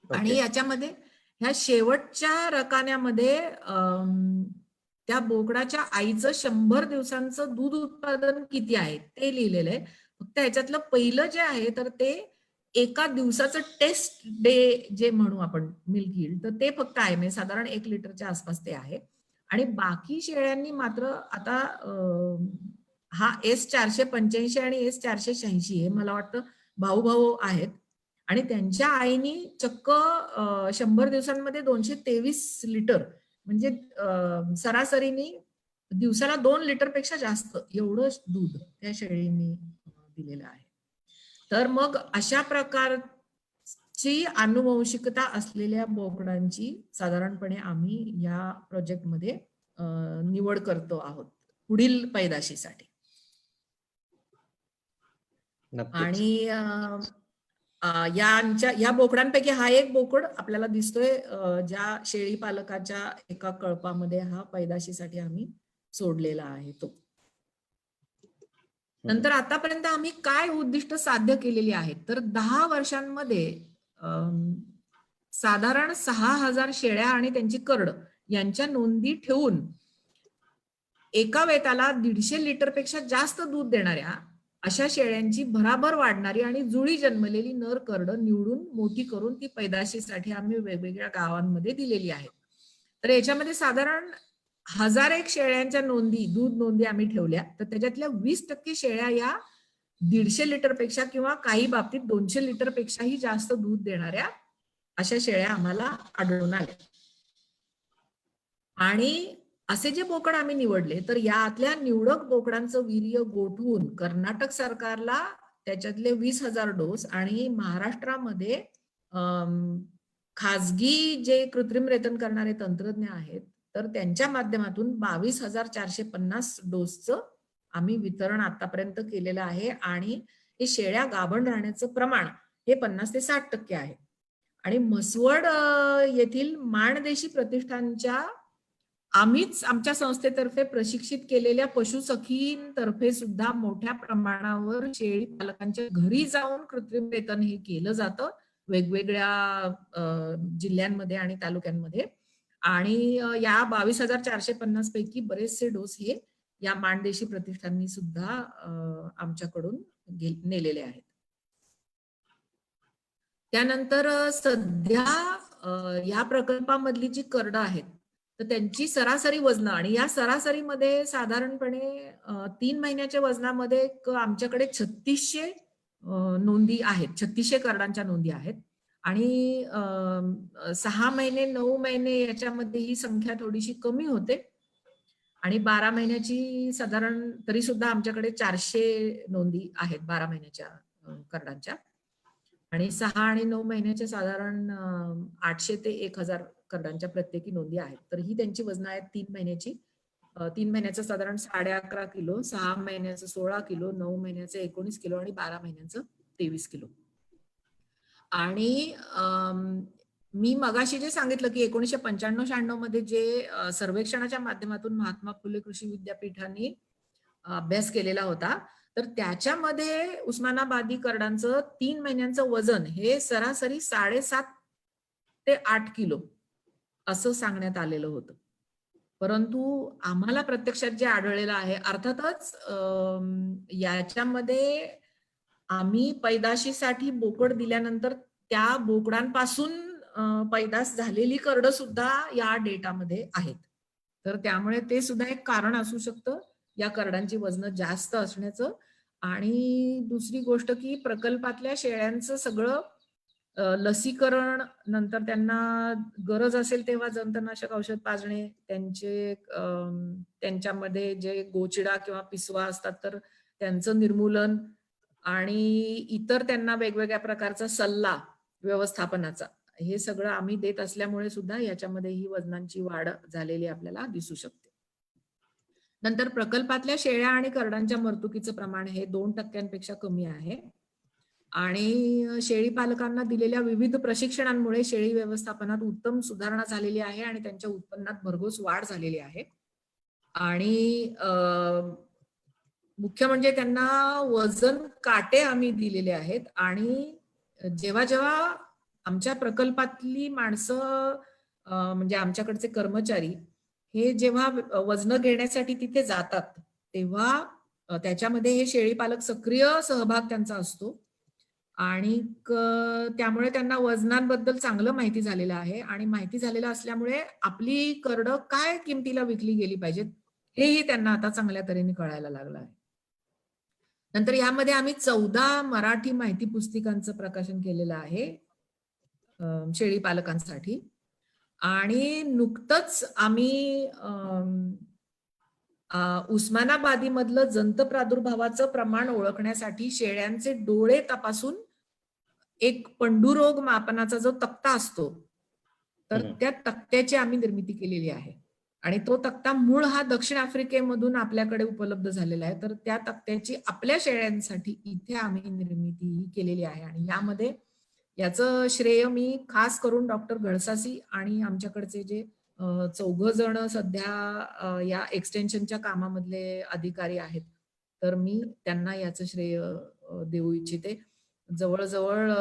आणि याच्यामध्ये ह्या शेवटच्या रकान्यामध्ये त्या बोकडाच्या आईचं 100 दिवसांचं दूध उत्पादन किती आहे ते लिहिलेलं आहे. फक्त ह्याच्यातलं पहिलं जे आहे तर ते एका दिवसाचं टेस्ट डे जे म्हणू आपण मिल्क यील्ड तर ते फक्त आहे, म्हणजे साधारण 1 लिटरच्या आसपास ते आहे. आणि बाकी शेळ्यांनी मात्र आता हा S485 आणि S486 हे मला वाटतं भाऊ आहेत आणि त्यांच्या आईनी चक्क 100 दिवसांमध्ये 223 लिटर म्हणजे सरासरीने दिवसाला 2 लिटर पेक्षा जास्त एवढं दूध त्या शेळींनी दिलेलं आहे. तर मग अशा प्रकारची आनुवंशिकता असलेल्या बोकडांची साधारणपणे आम्ही या प्रोजेक्टमध्ये निवड करतो आहोत पुढील पैदाशीसाठी. आणि या बोकडांपैकी हा एक बोकड आपल्याला दिसतोय ज्या शेळी पालकाच्या एका कळपामध्ये हा पैदाशीसाठी आम्ही सोडलेला आहे तो. नंतर आतापर्यंत आम्ही काय उद्दिष्ट साध्य केलेली आहेत, तर 10 वर्षांमध्ये साधारण 6,000 शेळ्या आणि त्यांची करड यांच्या नोंदी ठेवून एका वेताला 150 लिटरपेक्षा जास्त दूध देणाऱ्या अशा शेळ्यांची भराभर वाढणारी आणि जुळी जन्मलेली नर करड निवडून मोठी करून ती पैदाशीसाठी आम्ही वेगवेगळ्या गावांमध्ये दिलेली आहे. तर याच्यामध्ये साधारण 1001 शेळ्यांच्या नोंदी, दूध नोंदी आम्ही ठेवल्या. तर त्याच्यातल्या 20% शेळ्या या 150 लिटरपेक्षा किंवा काही बाबतीत 200 लिटरपेक्षाही जास्त दूध देणाऱ्या अशा शेळ्या आम्हाला आढळून आल्या. आणि असे जे बोकड आम्ही निवडले, तर यातल्या निवडक बोकडांचं वीर्य गोठवून कर्नाटक सरकारला त्याच्यातले 20,000 डोस आणि महाराष्ट्रामध्ये खाजगी जे कृत्रिम रेतन करणारे तंत्रज्ञ आहेत, तर त्यांच्या माध्यमातून 22,450 डोसचं आम्ही वितरण आतापर्यंत केलेलं आहे. आणि हे शेळ्या गाभण राहण्याचं प्रमाण हे 50 ते 60% आहे. आणि म्हसवड येथील माणदेशी प्रतिष्ठानच्या आम्हीच आमच्या संस्थेतर्फे प्रशिक्षित केलेल्या पशुसखींतर्फे सुद्धा मोठ्या प्रमाणावर शेळी पालकांच्या घरी जाऊन कृत्रिम रेतन हे केलं जातं वेगवेगळ्या जिल्ह्यांमध्ये आणि तालुक्यांमध्ये. आणि या 22,450 पैकी बरेचसे डोस हे या माणदेशी प्रतिष्ठाननी सुद्धा आमच्याकडून नेलेले आहेत. त्यानंतर सध्या या प्रकल्पामधली जी करडं आहेत, तर त्यांची सरासरी वजन आणि या सरासरीमध्ये साधारणपणे 3 महिन्याच्या वजनामध्ये आमच्याकडे 3600 नोंदी आहेत, 3600 करडांच्या नोंदी आहेत. आणि 6 महिने 9 महिने याच्यामध्ये ही संख्या थोडीशी कमी होते. आणि 12 महिन्याची साधारण तरी सुद्धा आमच्याकडे 400 नोंदी आहेत 12 महिन्याच्या करडांच्या. आणि 6 आणि 9 महिन्याच्या साधारण 800 ते 1000 करडांच्या प्रत्येकी नोंदी आहेत. तर ही त्यांची वजन आहेत 3 महिन्याची. 3 महिन्याचं साधारण 11.5 किलो, 6 महिन्याचं 16 किलो, 9 महिन्याचं 19 किलो आणि 12 महिन्याचं 23 किलो. आणि मी मगाशी जे सांगितलं की 1995-96 मध्ये जे सर्वेक्षणाच्या माध्यमातून महात्मा फुले कृषी विद्यापीठाने अभ्यास केलेला होता, तर त्याच्यामध्ये उस्मानाबादी करडांचं 3 महिन्यांचं वजन हे सरासरी 7.5 ते 8 किलो असं सांगण्यात आलेलं होतं. परंतु आम्हाला प्रत्यक्षात जे आढळलेलं आहे, अर्थातच याच्यामध्ये आम्ही पैदाशीसाठी बोकड दिल्यानंतर त्या बोकडांपासून पैदास झालेली करड सुद्धा या डेटामध्ये आहेत. तर त्यामुळे ते सुद्धा एक कारण असू शकतं या करडांची वजन जास्त असण्याचं. आणि दुसरी गोष्ट की प्रकल्पातल्या शेळ्यांचं सगळं लसीकरण, नंतर त्यांना गरज असेल तेव्हा जंतनाशक औषध पाजणे, त्यांच्यामध्ये जे गोचिडा किंवा पिसवा असतात तर त्यांचं निर्मूलन आणि इतर त्यांना वेगवेगळ्या प्रकारचा सल्ला व्यवस्थापनाचा, हे सगळं आम्ही देत असल्यामुळे सुद्धा याच्यामध्ये ही वजनांची वाढ झालेली आपल्याला दिसू शकते. नंतर प्रकल्पातल्या शेळ्या आणि करडांच्या मर्तुकीचं प्रमाण हे 2% कमी आहे. आणि शेळी पालकांना दिलेल्या विविध प्रशिक्षणांमुळे शेळी व्यवस्थापनात उत्तम सुधारणा झालेली आहे आणि त्यांच्या उत्पन्नात भरघोस वाढ झालेली आहे. आणि मुख्य म्हणजे त्यांना वजन काटे आम्ही दिलेले आहेत. आणि जेव्हा जेव्हा आमच्या प्रकल्पातली माणसं म्हणजे आमच्याकडचे कर्मचारी हे जेव्हा वजन घेण्यासाठी तिथे जातात, तेव्हा त्याच्यामध्ये हे शेळी पालक सक्रिय सहभाग त्यांचा असतो. आणि त्यामुळे त्यांना वजनांबद्दल चांगलं माहिती झालेलं आहे. आणि माहिती झालेलं असल्यामुळे आपली करड काय किमतीला विकली गेली पाहिजेत हेही त्यांना आता चांगल्या तऱ्हेने कळायला लागलं आहे. नंतर यामध्ये आम्ही 14 मराठी माहिती पुस्तिकांचं प्रकाशन केलेलं आहे शेळी पालकांसाठी. आणि नुकतंच आम्ही उस्मानाबादी मधलं जंत प्रादुर्भावाचं प्रमाण ओळखण्यासाठी शेळ्यांचे डोळे तपासून एक पंडुरोग मापनाचा जो तक्ता असतो, तर त्या तक्त्याची आम्ही निर्मिती केलेली आहे. आणि तो तक्ता मूळ हा दक्षिण आफ्रिकेमधून आपल्याकडे उपलब्ध झालेला आहे. तर त्या तक्त्याची आपल्या शेळ्यांसाठी इथे आम्ही निर्मिती केलेली आहे. आणि यामध्ये याचं श्रेय मी खास करून डॉक्टर गळसासी आणि आमच्याकडचे जे 4 जण सध्या या एक्सटेन्शनच्या कामामधले अधिकारी आहेत तर मी त्यांना याचं श्रेय देऊ इच्छिते. जवळजवळ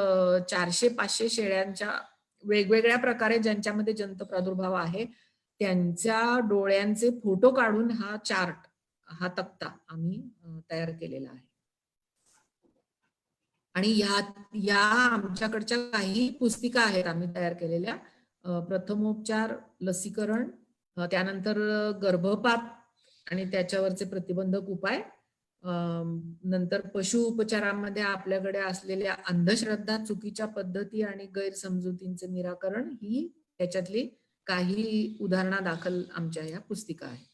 400-500 शेळ्यांच्या वेगवेगळ्या प्रकारे ज्यांच्यामध्ये जंत प्रादुर्भाव आहे त्यांच्या डोळ्यांचे फोटो काढून हा चार्ट, हा तक्ता आम्ही तयार केलेला आहे. आणि या आमच्याकडच्या काही पुस्तिका आहेत आम्ही तयार केलेल्या. प्रथमोपचार, लसीकरण, त्यानंतर गर्भपात आणि त्याच्यावरचे प्रतिबंधक उपाय, नंतर पशु उपचारामध्ये आपल्याकडे असलेल्या अंधश्रद्धा, चुकीच्या पद्धती आणि गैरसमजुतींचे निराकरण, ही त्याच्यातली काही उदाहरणादाखल आमच्या या पुस्तिका आहेत.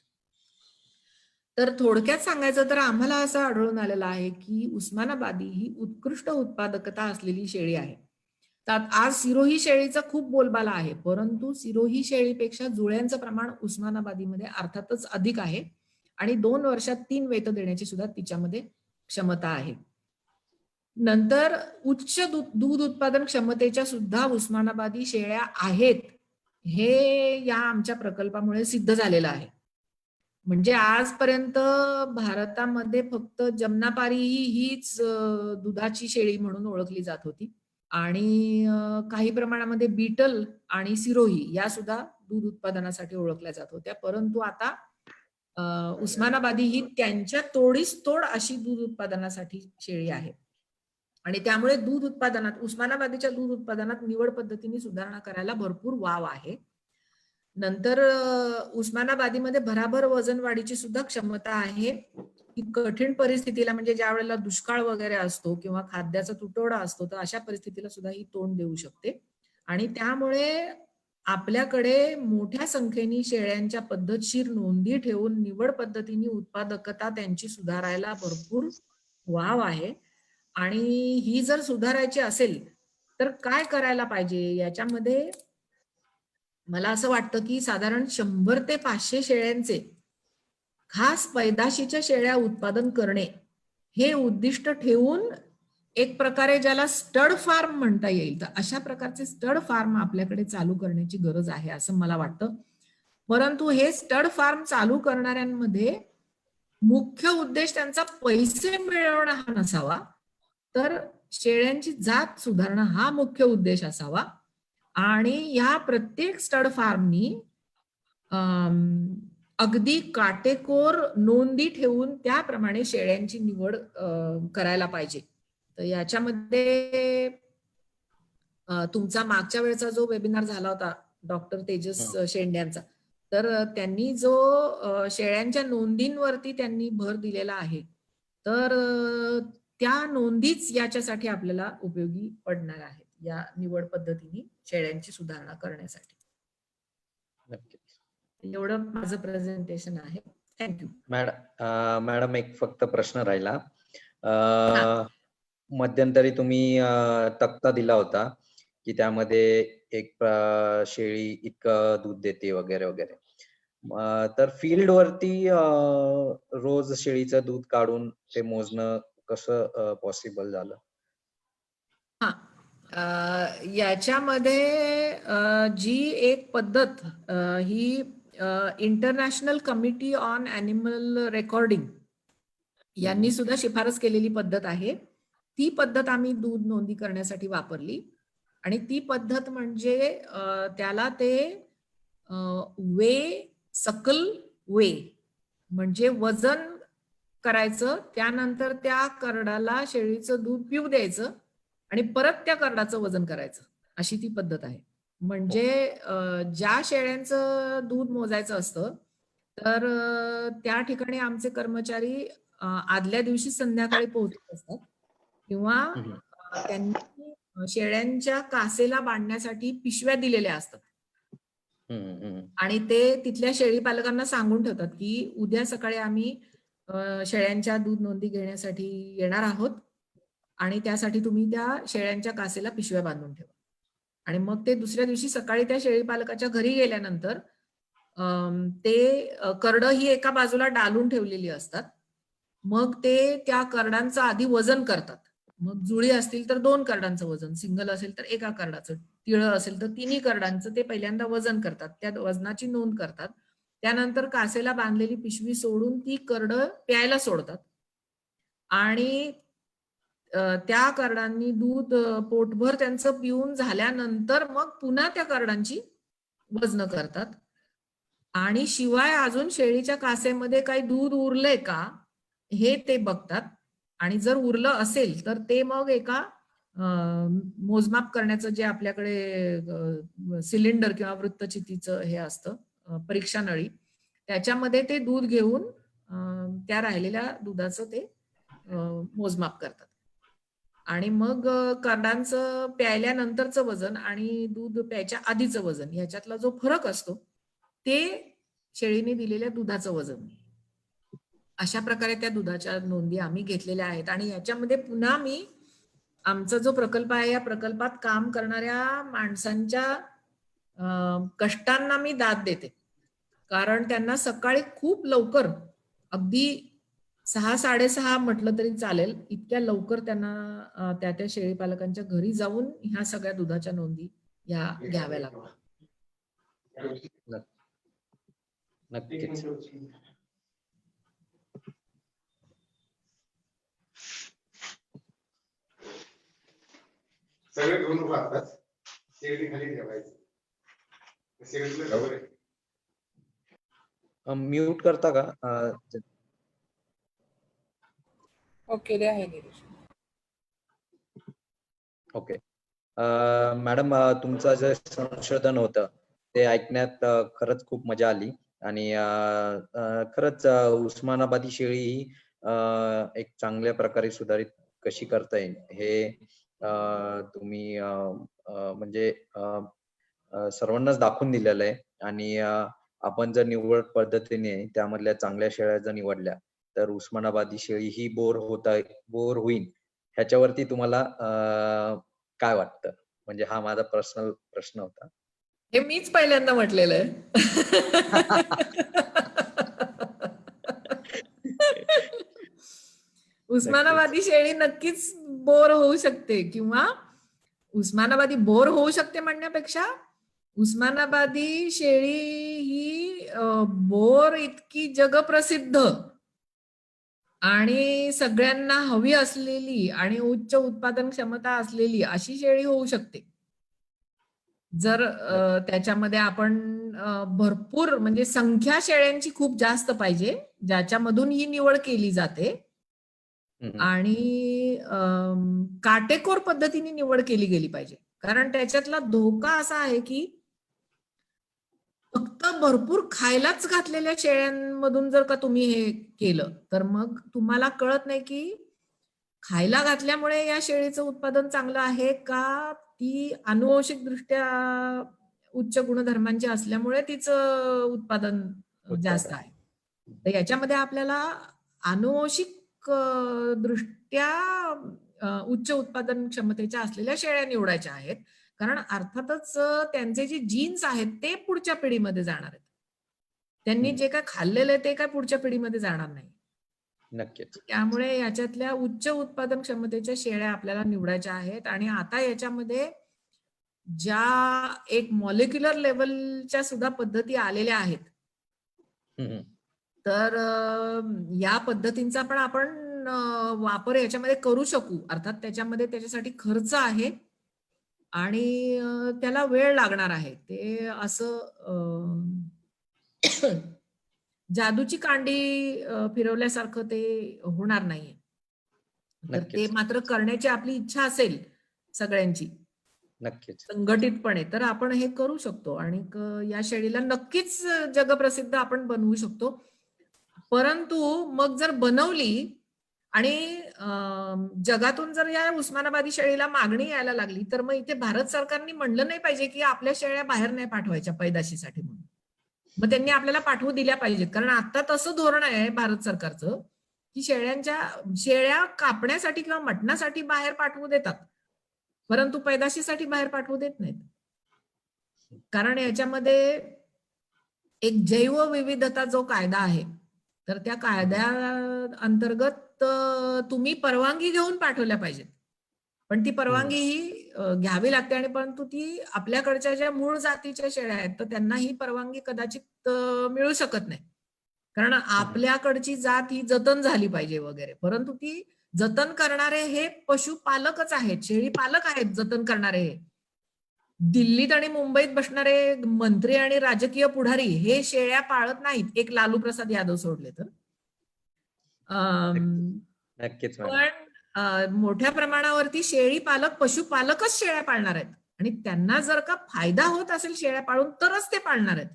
तर थोडक्यात सांगायचं तर आम्हाला असं आढळून आलेलं आहे की उस्मानाबादी ही उत्कृष्ट उत्पादकता असलेली शेळी आहे. तर आज सिरोही शेळीचा खूप बोलबाला आहे, परंतु सिरोही शेळीपेक्षा जुळ्यांचं प्रमाण उस्मानाबादीमध्ये अर्थातच अधिक आहे आणि 2 वर्षात 3 वेत देण्याची सुद्धा तिच्यामध्ये क्षमता आहे. नंतर उच्च दूध उत्पादन क्षमतेच्या सुद्धा उस्मानाबादी शेळ्या आहेत, हे या आमच्या प्रकल्पामुळे सिद्ध झालेलं आहे. म्हणजे आजपर्यंत भारतामध्ये फक्त जमनापारी हीच दुधाची शेळी म्हणून ओळखली जात होती आणि काही प्रमाणामध्ये बीटल आणि सिरोही या सुद्धा दूध उत्पादनासाठी ओळखल्या जात होत्या. परंतु आता उस्मानाबादी ही त्यांच्या तोडीस तोड अशी दूध उत्पादनासाठी शेळी आहे आणि त्यामुळे दूध उत्पादनात, उस्मानाबादीच्या दूध उत्पादनात निवड पद्धतीने सुधारणा करायला भरपूर वाव आहे. नंतर उस्मानाबादीमध्ये भराभर वजन वाढीची सुद्धा क्षमता आहे. की कठीण परिस्थितीला, म्हणजे ज्या वेळेला दुष्काळ वगैरे असतो किंवा खाद्याचा तुटवडा असतो, तर अशा परिस्थितीला सुद्धा ही तोंड देऊ शकते. आणि त्यामुळे आपल्याकडे मोठ्या संख्येने शेळ्यांच्या पद्धतशीर नोंदी ठेवून निवड पद्धतीने उत्पादकता त्यांची सुधारायला भरपूर वाव आहे. आणि ही जर सुधारायची असेल तर काय करायला पाहिजे, याच्यामध्ये मला असं वाटतं की साधारण 100 ते 500 शेळ्यांचे खास पैदाशीच्या शेळ्या उत्पादन करणे हे उद्दिष्ट ठेवून एक प्रकारे ज्याला स्टड फार्म म्हणता येईल, तर अशा प्रकारचे स्टड फार्म आपल्याकडे चालू करण्याची गरज आहे असं मला वाटतं. परंतु हे स्टड फार्म चालू करणाऱ्यांमध्ये मुख्य उद्देश त्यांचा पैसे मिळवणं हा नसावा, तर शेळ्यांची जात सुधारणं हा मुख्य उद्देश असावा. आणि या प्रत्येक स्टड फार्मनी अगदी काटेकोर नोंदी ठेवून त्याप्रमाणे शेळ्यांची निवड करायला पाहिजे. तर याच्यामध्ये तुमचा मागच्या वेळेचा जो वेबिनार झाला होता डॉक्टर तेजस शेंड्यांचा, तर त्यांनी जो शेळ्यांच्या नोंदींवरती त्यांनी भर दिलेला आहे, तर त्या नोंदीच याच्यासाठी आपल्याला उपयोगी पडणार आहेत, या निवड पद्धतीने शेळ्यांची सुधारणा करण्यासाठी. एवढं माझं प्रेझेंटेशन आहे. थँक्यू. मॅडम एक फक्त प्रश्न राहिला. मध्यंतरी तुम्ही तक्ता दिला होता की त्यामध्ये एक शेळी इतकं दूध देते वगैरे वगैरे, तर फील्ड वरती रोज शेळीचं दूध काढून ते मोजणं कसं पॉसिबल झालं? याच्यामध्ये जी एक पद्धत ही international committee on animal recording यांनी सुद्धा शिफारस केलेली पद्धत आहे. ती पद्धत आम्ही दूध नोंदी करण्यासाठी वापरली आणि ती पद्धत म्हणजे त्याला ते वे सकल वे म्हणजे वजन करायचं, त्यानंतर त्या करडाला शेळीचं दूध पिऊ द्यायचं आणि परत त्या करडाचं वजन करायचं, अशी ती पद्धत आहे. म्हणजे ज्या शेळ्यांचं दूध मोजायचं असतं तर त्या ठिकाणी आमचे कर्मचारी आदल्या दिवशी संध्याकाळी पोहोचत असतात किंवा त्यांनी शेळ्यांच्या कासेला बांधण्यासाठी पिशव्या दिलेल्या असतात आणि ते तिथल्या शेळी पालकांना सांगून ठेवतात की उद्या सकाळी आम्ही शेळ्यांच्या दूध नोंदी घेण्यासाठी येणार आहोत आणि त्यासाठी तुम्ही त्या शेळ्यांच्या कासेला पिशव्या बांधून ठेवा. आणि मग ते दुसऱ्या दिवशी सकाळी त्या शेळी पालकाच्या घरी गेल्यानंतर ते करडं ही एका बाजूला डालून ठेवलेली असतात. मग ते त्या करडांचं आधी वजन करतात. मग जुळी असतील तर 2 करडांचं वजन, सिंगल असेल तर एका करडाचं, तिळं असेल तर 3 करडांचं ते पहिल्यांदा वजन करतात, त्या वजनाची नोंद करतात. त्यानंतर कासेला बांधलेली पिशवी सोडून ती करडं प्यायला सोडतात आणि त्या कार्डांनी दूध पोटभर त्यांचं पिऊन झाल्यानंतर मग पुन्हा त्या कार्डांची वजन करतात. आणि शिवाय अजून शेळीच्या कासेमध्ये काही दूध उरलंय का हे ते बघतात. आणि जर उरलं असेल तर ते मग एका मोजमाप करण्याचं जे आपल्याकडे सिलेंडर किंवा वृत्तचितीचं हे असतं परीक्षा नळी, त्याच्यामध्ये ते दूध घेऊन त्या राहिलेल्या दुधाचं ते मोजमाप करतात. आणि मग कार्डांचं प्यायल्यानंतरचं वजन आणि दूध प्यायच्या आधीचं वजन ह्याच्यातला जो फरक असतो ते शेळीने दिलेल्या दुधाचं वजन. अशा प्रकारे त्या दुधाच्या नोंदी आम्ही घेतलेल्या आहेत. आणि याच्यामध्ये पुन्हा मी आमचा जो प्रकल्प आहे या प्रकल्पात काम करणाऱ्या माणसांच्या कष्टांना मी दाद देते. कारण त्यांना सकाळी खूप लवकर, अगदी 6-6:30 म्हटलं तरी चालेल, इतक्या लवकर त्यांना त्या शेळी पालकांच्या घरी जाऊन ह्या सगळ्या दुधाच्या नोंदी ह्या घ्याव्या लागतात. नक्कीच. सगळे घेऊन राहतात, शेगडी खाली ठेवायचं. शेगडीला जवळ आहे. म्यूट करता का? केले आहे नीरज. ओके. मॅडम, तुमचं जे संशोधन होतं ते ऐकण्यात खरंच खूप मजा आली. आणि खरंच उस्मानाबादी शेळी ही एक चांगल्या प्रकारे सुधारित कशी करता येईल हे तुम्ही म्हणजे सर्वांनाच दाखवून दिलेलं आहे. आणि आपण जर निवड पद्धतीने त्यामधल्या चांगल्या शेळ्या जर निवडल्या तर उस्मानाबादी शेळी ही बोर होईल ह्याच्यावरती तुम्हाला काय वाटतं? म्हणजे हा माझा पर्सनल प्रश्न होता. हे मीच पहिल्यांदा म्हटलेलं आहे. उस्मानाबादी शेळी नक्कीच बोर होऊ शकते, किंवा उस्मानाबादी बोर होऊ शकते म्हणण्यापेक्षा उस्मानाबादी शेळी ही बोर इतकी जगप्रसिद्ध आणि सगळ्यांना हवी असलेली आणि उच्च उत्पादन क्षमता असलेली अशी शेळी होऊ शकते. जर त्याच्यामध्ये आपण भरपूर म्हणजे संख्या शेळ्यांची खूप जास्त पाहिजे ज्याच्यामधून ही निवड केली जाते. आणि काटेकोर पद्धतीने निवड केली गेली पाहिजे. कारण त्याच्यातला धोका असा आहे की फक्त भरपूर खायलाच घातलेल्या शेळ्यांमधून जर का तुम्ही हे केलं तर मग तुम्हाला कळत नाही की खायला घातल्यामुळे या शेळीचं उत्पादन चांगलं आहे का, ती अनुवंशिक दृष्ट्या उच्च गुणधर्मांची असल्यामुळे तिचं उत्पादन जास्त आहे. तर याच्यामध्ये आपल्याला अनुवंशिक दृष्ट्या उच्च उत्पादन क्षमतेच्या असलेल्या शेळ्या निवडायच्या आहेत. कारण अर्थातच त्यांचे जे जीन्स आहेत ते पुढच्या पिढीमध्ये जाणार आहेत. त्यांनी जे काय खाल्लेलं आहे ते काय पुढच्या पिढीमध्ये जाणार नाही. नक्कीच. त्यामुळे याच्यातल्या उच्च उत्पादन क्षमतेच्या शेळ्या आपल्याला निवडायच्या आहेत. आणि आता याच्यामध्ये ज्या एक मॉलिक्युलर लेवलच्या सुद्धा पद्धती आलेल्या आहेत, तर या पद्धतींचा पण आपण वापर याच्यामध्ये करू शकू. अर्थात त्याच्यासाठी खर्च आहे आणि त्याला वेळ लागणार आहे. ते असं जादूची कांडी फिरवल्यासारखं ते होणार नाहीये. तर ते मात्र करण्याची आपली इच्छा असेल सगळ्यांची नक्कीच संघटितपणे तर आपण हे करू शकतो. आणि या शेळीला नक्कीच जगप्रसिद्ध आपण बनवू शकतो. परंतु मग जर बनवली आणि जगातून जर या उस्मानाबादी शेळीला मागणी यायला लागली तर मग इथे भारत सरकारने म्हणलं नाही पाहिजे की आपल्या शेळ्या बाहेर नाही पाठवायच्या पैदाशीसाठी म्हणून. मग त्यांनी आपल्याला पाठवू दिल्या पाहिजेत. कारण आता तसं धोरण आहे भारत सरकारचं की शेळ्या कापण्यासाठी किंवा मटणासाठी बाहेर पाठवू देतात, परंतु पैदाशीसाठी बाहेर पाठवू देत नाहीत. कारण याच्यामध्ये एक जैवविविधता जो कायदा आहे तर त्या कायद्या अंतर्गत तुम्ही परवानगी घेऊन पाठवल्या पाहिजेत. पण ती परवानगी ही घ्यावी लागते. आणि परंतु ती आपल्याकडच्या ज्या मूळ जातीच्या शेळ्या आहेत तर त्यांना ही परवानगी कदाचित मिळू शकत नाही. कारण आपल्याकडची जात ही जतन झाली पाहिजे वगैरे, परंतु ती जतन करणारे हे पशुपालकच आहेत, शेळी पालक आहेत जतन करणारे हे. दिल्लीत आणि मुंबईत बसणारे मंत्री आणि राजकीय पुढारी हे शेळ्या पाळत नाहीत, एक लालू प्रसाद यादव सोडले तर. नक्कीच मॅडम. पण मोठ्या प्रमाणावरती शेळी पालक पशुपालकच शेळ्या पाळणार आहेत आणि त्यांना जर का फायदा होत असेल शेळ्या पाळून तरच ते पाळणार आहेत.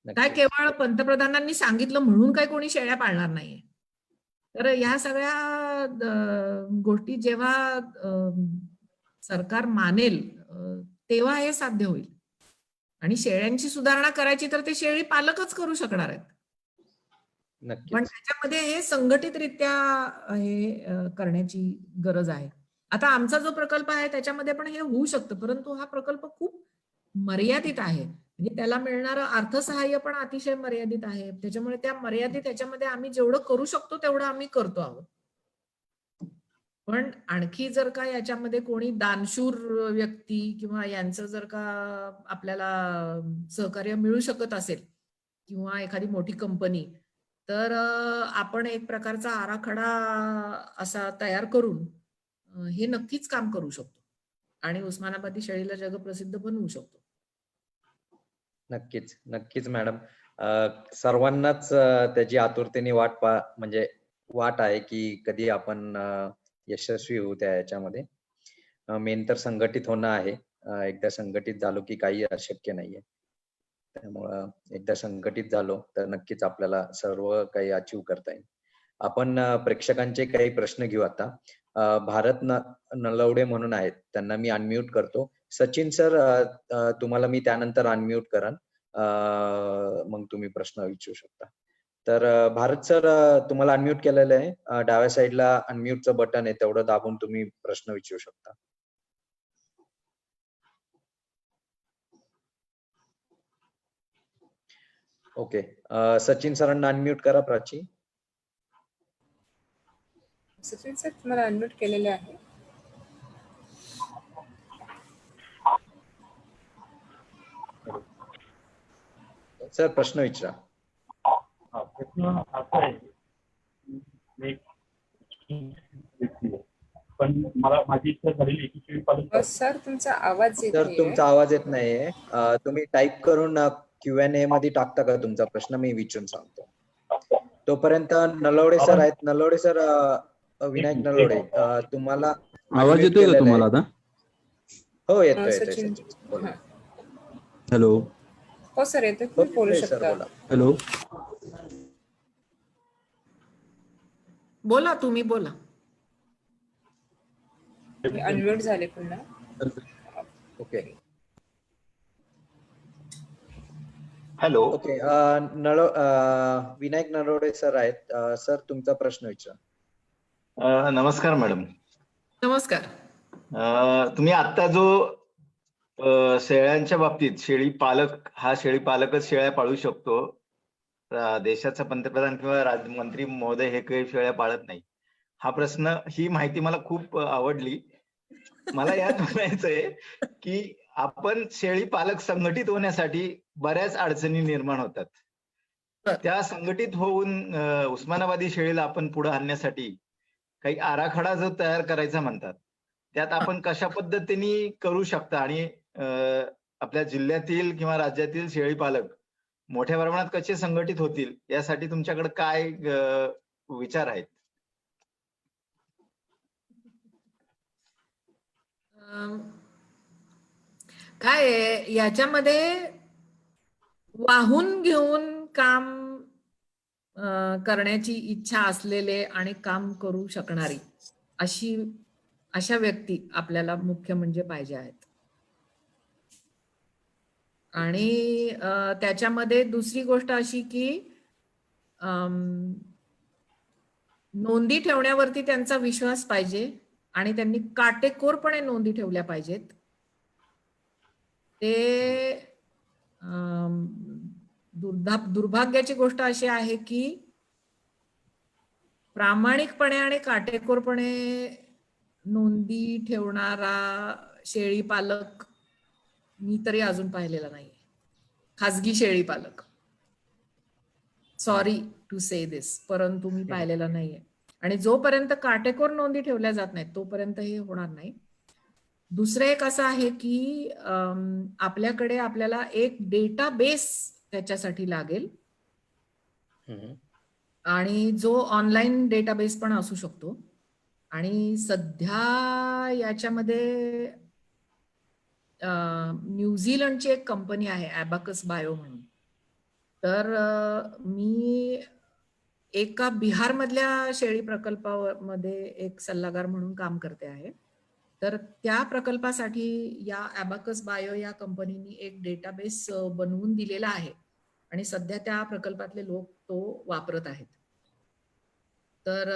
काय नक्कीच. केवळ पंतप्रधानांनी सांगितलं म्हणून काय कोणी शेळ्या पाळणार नाहीये. तर ह्या सगळ्या गोष्टी जेव्हा सरकार मानेल तेव्हा हे साध्य होईल. आणि शेळ्यांची सुधारणा करायची तर ते शेळी पालकच करू शकणार आहेत. पण नक्कीच. त्याच्यामध्ये हे संघटितरित्या हे करण्याची गरज आहे. आता आमचा जो प्रकल्प आहे त्याच्यामध्ये पण हे होऊ शकतं, परंतु हा प्रकल्प खूप मर्यादित आहे. म्हणजे त्याला मिळणारं अर्थसहाय्य पण अतिशय मर्यादित आहे. त्याच्यामुळे त्या मर्यादित त्याच्यामध्ये आम्ही जेवढं करू शकतो तेवढं आम्ही करतो आहोत. पण आणखी जर का याच्यामध्ये कोणी दानशूर व्यक्ती किंवा यांचं जर का आपल्याला सहकार्य मिळू शकत असेल किंवा एखादी मोठी कंपनी, तर आपण एक प्रकारचा आराखडा असा तयार करून हे नक्कीच काम करू शकतो आणि उस्मानाबादी शेळीला जगप्रसिद्ध बनवू शकतो. नक्कीच, नक्कीच मॅडम. सर्वांनाच त्याची आतुरतेने म्हणजे वाट आहे की कधी आपण यशस्वी होऊ त्या याच्यामध्ये. मेन तर संघटित होणं आहे. एकदा संघटित झालो की काही अशक्य नाहीये. त्यामुळं एकदा संघटित झालो तर नक्कीच आपल्याला सर्व काही अचीव्ह करता येईल. आपण प्रेक्षकांचे काही प्रश्न घेऊ आता. भारत नलवडे म्हणून आहेत, त्यांना मी अनम्यूट करतो. सचिन सर, तुम्हाला मी त्यानंतर अनम्यूट करन, मग तुम्ही प्रश्न विचारू शकता. तर भारत सर, तुम्हाला अनम्यूट केलेलं आहे. डाव्या साईडला अनम्यूटचं बटन आहे, तेवढं दाबून तुम्ही प्रश्न विचारू शकता. ओके. सचिन सरांना अनम्यूट करा. प्राची. सचिन सर, तुम्हाला अनम्यूट केलेले आहे. सर प्रश्न विचारा. प्रश्न असा आहे, पण मला माझी इच्छा झालेली की शेळी पालन. सर तुमचा आवाज येत सर नाहीये. तुमचा आवाज येत नाहीये. तुम्ही टाईप करून Q&A मध्ये टाकता का तुमचा प्रश्न? मी विचारून सांगतो. तोपर्यंत नलवडे सर आहेत. नलवडे सर, विनायक नलवडे, तुम्हाला आवाज येतोय का तुम्हाला आता? हो, येतोय. सचिन. हॅलो. हो सर, येतोय. तुम्ही बोलू शकता. हॅलो. बोला, तुम्ही बोला. अनम्यूट झाले पुन्हा. Okay. Hello. Okay. Vinayak Nalawade sir आहेत. सर तुमचा प्रश्न विचारा. नमस्कार मॅडम. नमस्कार. तुम्ही आता जो शेळ्यांच्या बाबतीत शेळी पालकच शेळ्या पाळू शकतो, देशाचा पंतप्रधान किंवा मंत्री महोदय हे काही शेळ्या पाळत नाही, ही माहिती मला खूप आवडली. मला यात म्हणायचंय की आपण शेळी पालक संघटित होण्यासाठी बऱ्याच अडचणी निर्माण होतात. त्या संघटित होऊन उस्मानाबादी शेळीला आपण पुढे आणण्यासाठी काही आराखडा जो तयार करायचा म्हणतात, त्यात आपण कशा पद्धतीने करू शकता आणि आपल्या जिल्ह्यातील किंवा राज्यातील शेळी पालक मोठ्या प्रमाणात कसे संघटित होतील यासाठी तुमच्याकडे काय विचार आहेत? काय याच्यामध्ये वाहून घेऊन काम करण्याची इच्छा असलेले आणि काम करू शकणारी अशा व्यक्ती आपल्याला मुख्य म्हणजे पाहिजे आहेत. आणि त्याच्यामध्ये दुसरी गोष्ट अशी की नोंदी ठेवण्यावरती त्यांचा विश्वास पाहिजे आणि त्यांनी काटेकोरपणे नोंदी ठेवल्या पाहिजेत. ते दुर्भाग्याची गोष्ट अशी आहे की प्रामाणिकपणे आणि काटेकोरपणे नोंदी ठेवणारा शेळी पालक मी तरी अजून पाहिलेला नाहीये. खाजगी शेळी पालक, सॉरी टू से दिस, परंतु मी पाहिलेला नाहीये. आणि जोपर्यंत काटेकोर नोंदी ठेवल्या जात नाहीत तोपर्यंत हे होणार नाही. दुसरं एक असं आहे की आपल्याकडे आपल्याला एक डेटाबेस त्याच्यासाठी लागेल हम्म. आणि जो ऑनलाईन डेटाबेस पण असू शकतो. आणि सध्या याच्यामध्ये न्यूझीलंडची एक कंपनी आहे ॲबॅकस बायो म्हणून. तर मी एका बिहारमधल्या शेळी प्रकल्पामध्ये एक सल्लागार म्हणून काम करते आहे. तर त्या प्रकल्पासाठी या ॲबॅकस बायो या कंपनीने एक डेटाबेस बनवून दिलेला आहे आणि सध्या त्या प्रकल्पातले लोक तो वापरत आहेत. तर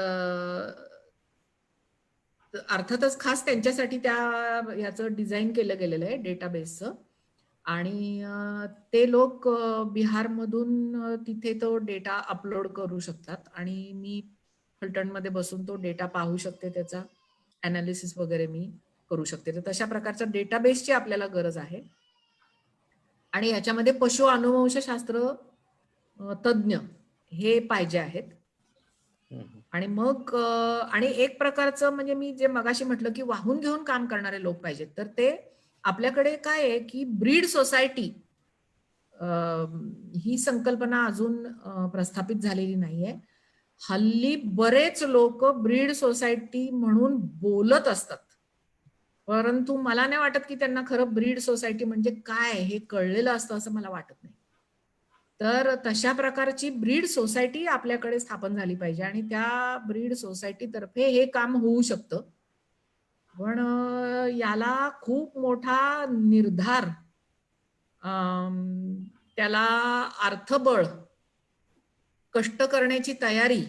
अर्थातच खास त्यांच्यासाठी याचं डिझाईन केलं गेलेलं आहे डेटाबेसचं. आणि ते लोक बिहारमधून तिथे तो डेटा अपलोड करू शकतात आणि मी फलटणमध्ये बसून तो डेटा पाहू शकते, त्याचा अनालिसिस वगैरे मी करू शकते. तर तशा प्रकारच्या डेटाबेसची आपल्याला गरज आहे. आणि याच्यामध्ये पशु अनुवंशशास्त्र तज्ञ हे पाहिजे आहेत. आणि मग आणि एक प्रकारचं म्हणजे मी जे मगाशी म्हटलं की वाहून घेऊन काम करणारे लोक पाहिजेत. तर ते आपल्याकडे काय आहे की ब्रीड सोसायटी ही संकल्पना अजून प्रस्थापित झालेली नाहीये. हल्ली बरेच लोक ब्रीड सोसायटी म्हणून बोलत असतात, परंतु मला नाही वाटत की त्यांना खरं ब्रीड सोसायटी म्हणजे काय हे कळलेलं असतं असं मला वाटत नाही. तर तशा प्रकारची ब्रीड सोसायटी आपल्याकडे स्थापन झाली पाहिजे आणि त्या ब्रीड सोसायटी तर्फे हे काम होऊ शकतं. पण याला खूप मोठा निर्धार, त्याला अर्थबळ, कष्ट करण्याची तयारी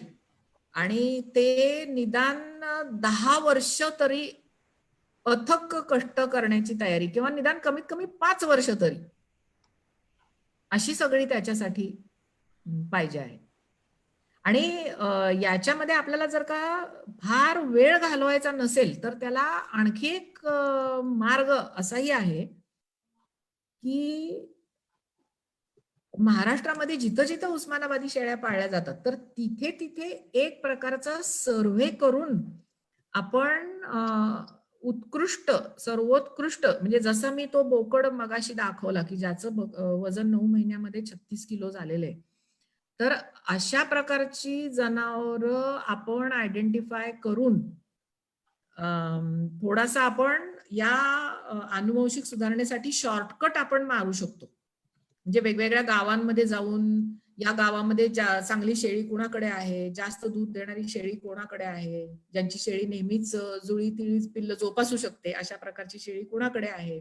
आणि ते निदान 10 वर्ष तरी अथक कष्ट करण्याची तयारी किंवा निदान कमीत कमी 5 वर्ष तरी अशी सगळी त्याच्यासाठी पाहिजे आहे. आणि याच्यामध्ये आपल्याला जर का फार वेळ घालवायचा नसेल तर त्याला आणखी एक मार्ग असाही आहे की महाराष्ट्रामध्ये जिथं जिथं उस्मानाबादी शेळ्या पाळल्या जातात तर तिथे तिथे एक प्रकारचा सर्व्हे करून आपण उत्कृष्ट, सर्वोत्कृष्ट, म्हणजे जसं मी तो बोकड मगाशी दाखवला की ज्याचं वजन 9 महिन्यामध्ये 36 किलो झालेलं आहे, तर अशा प्रकारची जनावरं आपण आयडेंटिफाय करून थोडासा आपण या अनुवांशिक सुधारणेसाठी शॉर्टकट आपण मारू शकतो. म्हणजे वेगवेगळ्या गावांमध्ये जाऊन या गावामध्ये चांगली शेळी कोणाकडे आहे, जास्त दूध देणारी शेळी कोणाकडे आहे, ज्यांची शेळी नेहमीच जुळी तिळी पिल्ल जोपासू शकते अशा प्रकारची शेळी कोणाकडे आहे,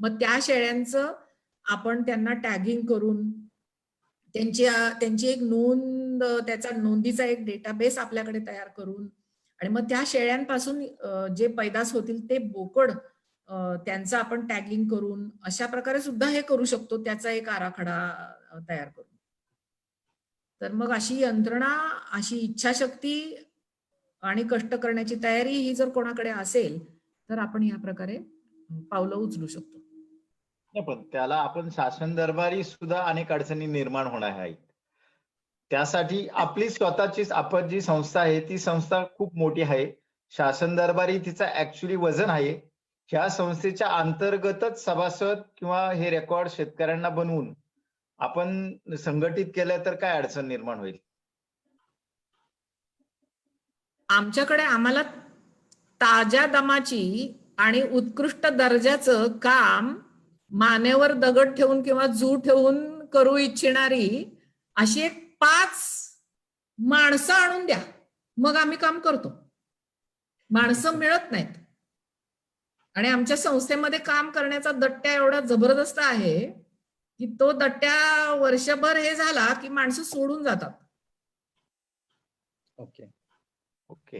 मग त्या शेळ्यांचं आपण त्यांना टॅगिंग करून त्यांची एक नोंद, त्याचा नोंदीचा एक डेटाबेस आपल्याकडे तयार करून आणि मग त्या शेळ्यांपासून जे पैदास होतील ते बोकड त्यांचं आपण टॅगिंग करून अशा प्रकारे सुद्धा हे करू शकतो, त्याचा एक आराखडा तयार करून. तर मग अशी यंत्रणा, अशी इच्छाशक्ती आणि कष्ट करण्याची तयारी ही जर कोणाकडे असेल तर आपण या प्रकारे पावलं उचलू शकतो. पण त्याला आपण शासन दरबारी सुद्धा अनेक अडचणी निर्माण होणार आहेत. त्यासाठी आपली स्वतःचीच आपण जी संस्था आहे ती संस्था खूप मोठी आहे. शासन दरबारी तिचा ऍक्च्युली वजन आहे. ह्या संस्थेच्या अंतर्गतच सभासद किंवा हे रेकॉर्ड शेतकऱ्यांना बनवून आपण संघटित केलं तर काय अडचण निर्माण होईल? आमच्याकडे आम्हाला ताज्या दमाची आणि उत्कृष्ट दर्जाचं काम मानेवर दगड ठेवून किंवा जू ठेवून करू इच्छिणारी अशी एक 5 माणसं आणून द्या, मग आम्ही काम करतो. माणसं मिळत नाहीत आणि आमच्या संस्थेमध्ये काम करण्याचा दट्ट्या एवढा जबरदस्त आहे की तो दट्ट्या वर्षभर हे झाला की माणसं सोडून जातात. Okay okay.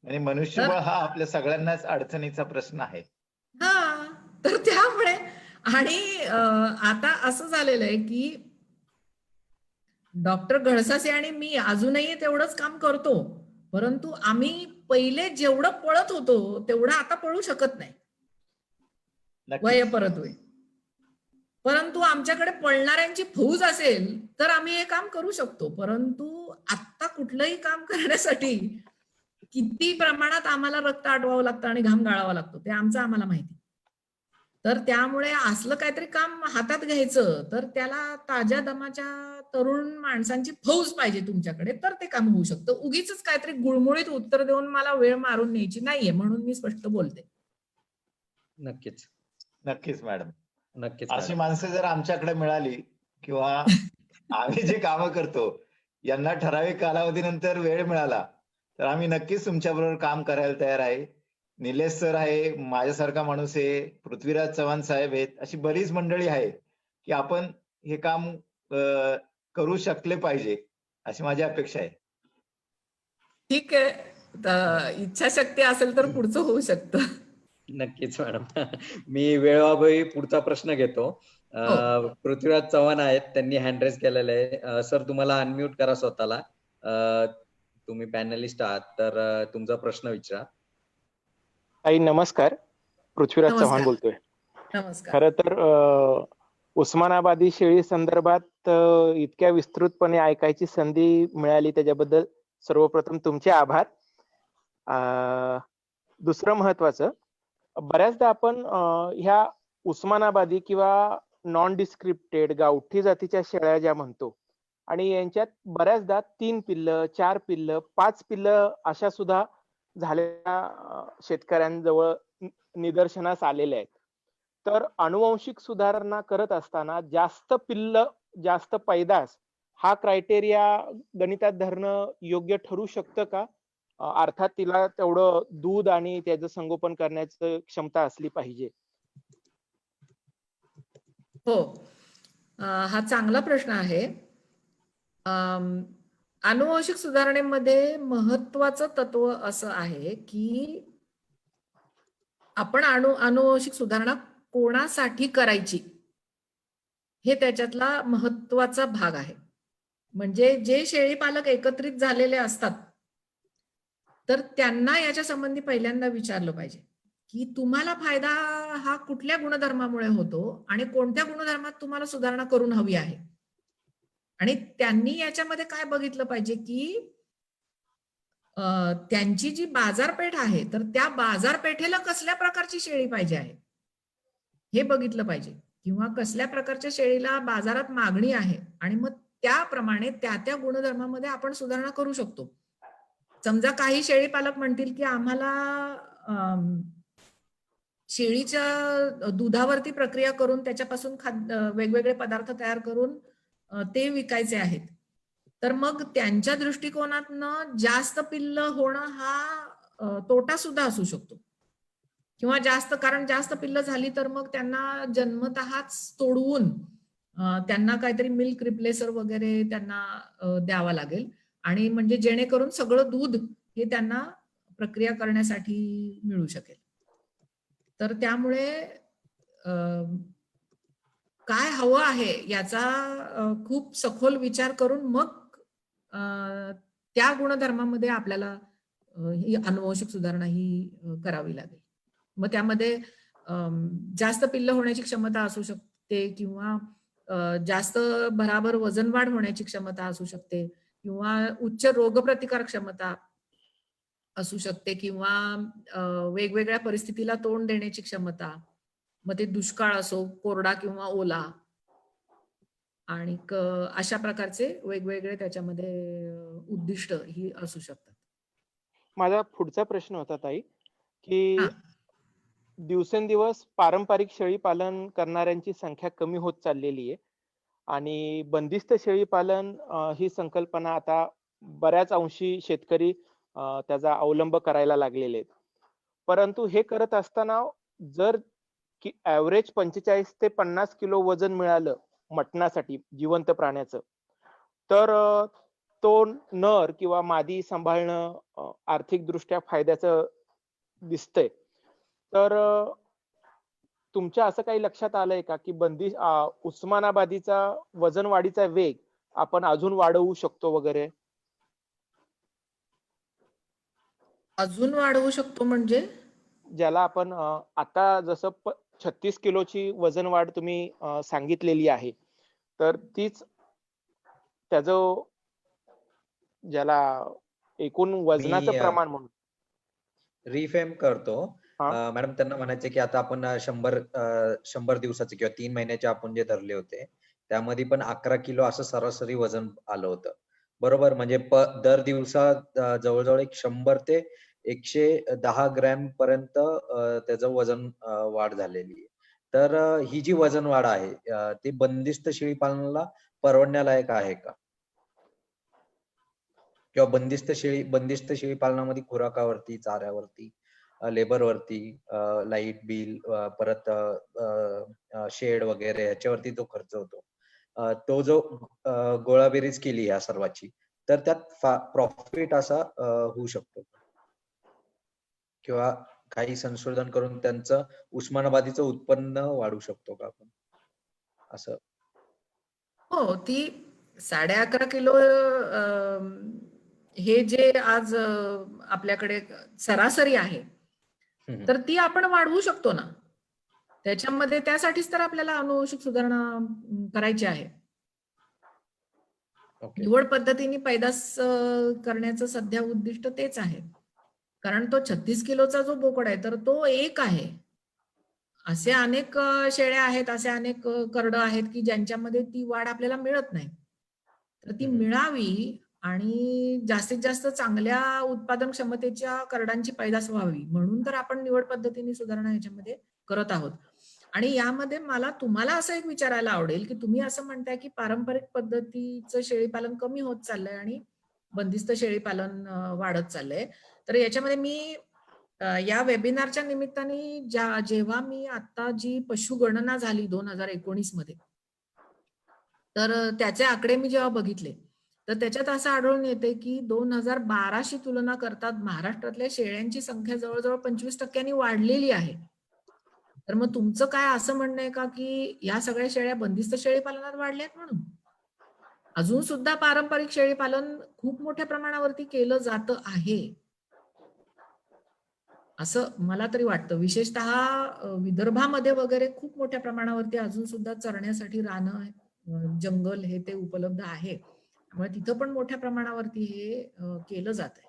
आणि मनुष्यबळ हा आपल्या सगळ्यांनाच अडचणीचा प्रश्न आहे. हा, तर त्यामुळे आणि आता असं झालेलं आहे की डॉक्टर गळसासे आणि मी अजूनही तेवढंच काम करतो, परंतु आम्ही पहिले जेवढं पळत होतो तेवढं आता पळू शकत नाही. वय परत होय. परंतु आमच्याकडे पळणाऱ्यांची फौज असेल तर आम्ही हे काम करू शकतो. परंतु आत्ता कुठलंही काम करण्यासाठी किती प्रमाणात आम्हाला रक्त आटवावं लागतं आणि घाम गाळावा लागतो ते आमचं आम्हाला माहिती. तर त्यामुळे असलं काहीतरी काम हातात घ्यायचं तर त्याला ताज्या दमाच्या तरुण माणसांची फौज पाहिजे तुमच्याकडे, तर ते काम होऊ शकतं. उगीच काहीतरी गुळमुळीत उत्तर देऊन मला वेळ मारून न्यायची नाहीये, म्हणून मी स्पष्ट बोलते. नक्कीच नक्कीच मॅडम. नक्कीच अशी मॅडम. माणसं जर आमच्याकडे मिळाली किंवा आम्ही जे कामं करतो यांना ठराविक कालावधीनंतर वेळ मिळाला तर आम्ही नक्कीच तुमच्याबरोबर काम करायला तयार आहे. निलेश सर आहे, माझ्यासारखा माणूस आहे, पृथ्वीराज चव्हाण साहेब आहेत, अशी बरीच मंडळी आहे की आपण हे काम करू शकले पाहिजे अशी माझी अपेक्षा आहे. ठीक आहे, इच्छाशक्ती असेल तर पुढचं होऊ शकतं. नक्कीच मॅडम. मी वेळोअभावी पुढचा प्रश्न घेतो. पृथ्वीराज चव्हाण आहेत, त्यांनी हँड रेज केलेलं आहे. सर तुम्हाला अनम्यूट करा स्वतःला. तुम्ही पॅनलिस्ट आहात तर तुमचा प्रश्न विचारा. ताई नमस्कार, पृथ्वीराज नमस्कार. चव्हाण बोलतोय. नमस्कार. खरं तर उस्मानाबादी शेळी संदर्भात इतक्या विस्तृतपणे ऐकायची संधी मिळाली त्याच्याबद्दल सर्वप्रथम तुमचे आभार. दुसरं महत्वाचं, बऱ्याचदा आपण ह्या उस्मानाबादी किंवा नॉन डिस्क्रिप्टेड गावठी जातीच्या शेळ्या ज्या म्हणतो आणि यांच्यात बऱ्याचदा 3 पिल्लं, 4 पिल्लं, 5 पिल्लं अशा सुद्धा झालेल्या शेतकऱ्यांजवळ निदर्शनास आलेल्या आहेत. तर अनुवांशिक सुधारणा करत असताना जास्त पिल्ल जास्त पैदास हा क्रायटेरिया गणितात धरणं योग्य ठरू शकतं का? अर्थात तिला तेवढं दूध आणि त्याचं संगोपन करण्याची क्षमता असली पाहिजे. हो, हा चांगला प्रश्न आहे. अनुवांशिक सुधारणेमध्ये महत्वाचं तत्व असं आहे की आपण अनुवांशिक सुधारणा कोणासाठी करायची हे त्याच्यातला महत्वाचा भाग आहे. म्हणजे जे शेळी पालक एकत्रित झालेले असतात तर त्यांना याच्या संबंधी पहिल्यांदा विचारलं पाहिजे की तुम्हाला फायदा हा कुठल्या गुणधर्मामुळे होतो आणि कोणत्या गुणधर्मात तुम्हाला सुधारणा करून हवी आहे. आणि त्यांनी याच्यामध्ये काय बघितलं पाहिजे की त्यांची जी बाजारपेठ आहे तर त्या बाजारपेठेला कसल्या प्रकारची शेळी पाहिजे आहे हे बघितलं पाहिजे, किंवा कसल्या प्रकारच्या शेळीला बाजारात मागणी आहे आणि मग त्याप्रमाणे त्या गुणधर्मामध्ये आपण सुधारणा करू शकतो. समजा काही शेळी पालक म्हणतील की आम्हाला शेळीच्या दुधावरती प्रक्रिया करून त्याच्यापासून वेगवेगळे पदार्थ तयार करून ते विकायचे आहेत, तर मग त्यांच्या दृष्टिकोनातनं जास्त पिल्ल होणं हा तोटा सुद्धा असू शकतो. किंवा कारण जास्त पिल्ल झाली तर मग त्यांना जन्मतःच तोडवून त्यांना काहीतरी मिल्क रिप्लेसर वगैरे त्यांना द्यावा लागेल आणि म्हणजे जेणेकरून सगळं दूध हे त्यांना प्रक्रिया करण्यासाठी मिळू शकेल. तर त्यामुळे काय हवं आहे याचा खूप सखोल विचार करून मग त्या गुणधर्मामध्ये आपल्याला ही अनुवांशिक सुधारणा ही करावी लागेल. मग त्यामध्ये जास्त पिल्ल होण्याची क्षमता असू शकते किंवा जास्त भराभर वजन वाढ होण्याची क्षमता असू शकते किंवा उच्च रोगप्रतिकार क्षमता असू शकते किंवा वेगवेगळ्या परिस्थितीला तोंड देण्याची क्षमता, मग ते दुष्काळ असो, कोरडा किंवा ओला, आणि अशा प्रकारचे वेगवेगळे त्याच्यामध्ये उद्दिष्ट ही असू शकतात. माझा पुढचा प्रश्न होता ताई की दिवसेंदिवस पारंपरिक शेळी पालन करणाऱ्यांची संख्या कमी होत चाललेली आहे आणि बंदिस्त शेळी पालन ही संकल्पना आता बऱ्याच अंशी शेतकरी त्याचा अवलंब करायला लागलेले आहेत. परंतु हे करत असताना जर ऍव्हरेज 45 ते 50 किलो वजन मिळालं मटणासाठी जिवंत प्राण्याचं, तर तो नर किंवा मादी सांभाळणं आर्थिकदृष्ट्या फायद्याचं दिसतंय. तर तुमच्या असं काही लक्षात आलंय का की उस्मानाबादीचा वजन वाढीचा वेग आपण अजून वाढवू शकतो वगैरे? अजून वाढवू शकतो म्हणजे? ज्याला आपण आता जसं 36 किलोची वजन वाढ तुम्ही सांगितलेली आहे, तर तीच त्याचं ज्याला एकूण वजनाचं मी प्रमाण म्हणून. रिफ्रेम करतो. हा. मॅडम त्यांना म्हणायचे की आता आपण 100 दिवसाचे किंवा 3 महिन्याचे आपण जे धरले होते त्यामध्ये पण 11 किलो असं सरासरी वजन आलं होतं. बरोबर, म्हणजे दर दिवसा जवळजवळ 100 ते 110 ग्रॅम पर्यंत त्याचं वजन वाढ झालेली आहे. तर ही जी वजन वाढ आहे ती बंदिस्त शेळी पालनाला परवडण्यालायक आहे का? किंवा बंदिस्त शेळी पालनामध्ये खुराकावरती, चाऱ्यावरती, लेबरवरती, लाईट बिल, परत शेड वगैरे ह्याच्यावरती जो खर्च होतो, तो जो गोळाबेरीज केली या सर्वाची, तर त्यात प्रॉफिट असा होऊ शकतो किंवा काही संशोधन करून त्यांचं उस्मानाबादीचं उत्पन्न वाढवू शकतो का आपण असं? हो, ती 11.5 किलो हे जे आज आपल्याकडे सरासरी आहे, तर ती आपण वाढवू शकतो ना. त्याच्यामध्ये त्यासाठीच तर आपल्याला अनुवांशिक सुधारणा करायची आहे. निवड पद्धतीने पैदास करण्याचं सध्या उद्दिष्ट तेच आहे. कारण तो 36 किलोचा जो बोकड आहे तर तो एक आहे. असे अनेक शेळ्या आहेत, असे अनेक करडं आहेत की ज्यांच्यामध्ये ती वाढ आपल्याला मिळत नाही. तर ती मिळावी आणि जास्तीत जास्त चांगल्या उत्पादन क्षमतेच्या करडांची पैदास व्हावी म्हणून तर आपण निवड पद्धतीने सुधारणा ह्याच्यामध्ये करत आहोत. आणि यामध्ये मला तुम्हाला असं एक विचारायला आवडेल की तुम्ही असं म्हणताय की पारंपरिक पद्धतीचं शेळीपालन कमी होत चाललंय आणि बंदिस्त शेळीपालन वाढत चाललंय. तर याच्यामध्ये मी या वेबिनारच्या निमित्ताने जेव्हा मी आता जी पशुगणना झाली 2019 मध्ये, तर त्याचे आकडे मी जेव्हा बघितले तर त्याच्यात असं आढळून येते की 2012शी तुलना करतात महाराष्ट्रातल्या शेळ्यांची संख्या जवळजवळ 25% वाढलेली आहे. तर मग तुमचं काय असं म्हणणं आहे का की या सगळ्या शेळ्या बंदिस्त शेळीपालनात वाढल्यात म्हणून? अजून सुद्धा पारंपरिक शेळीपालन खूप मोठ्या प्रमाणावरती केलं जात आहे असं मला तरी वाटतं. विशेषतः विदर्भामध्ये वगैरे खूप मोठ्या प्रमाणावरती अजून सुद्धा चरण्यासाठी रानं, जंगल हे ते उपलब्ध आहे. त्यामुळे तिथं पण मोठ्या प्रमाणावरती हे केलं जात आहे.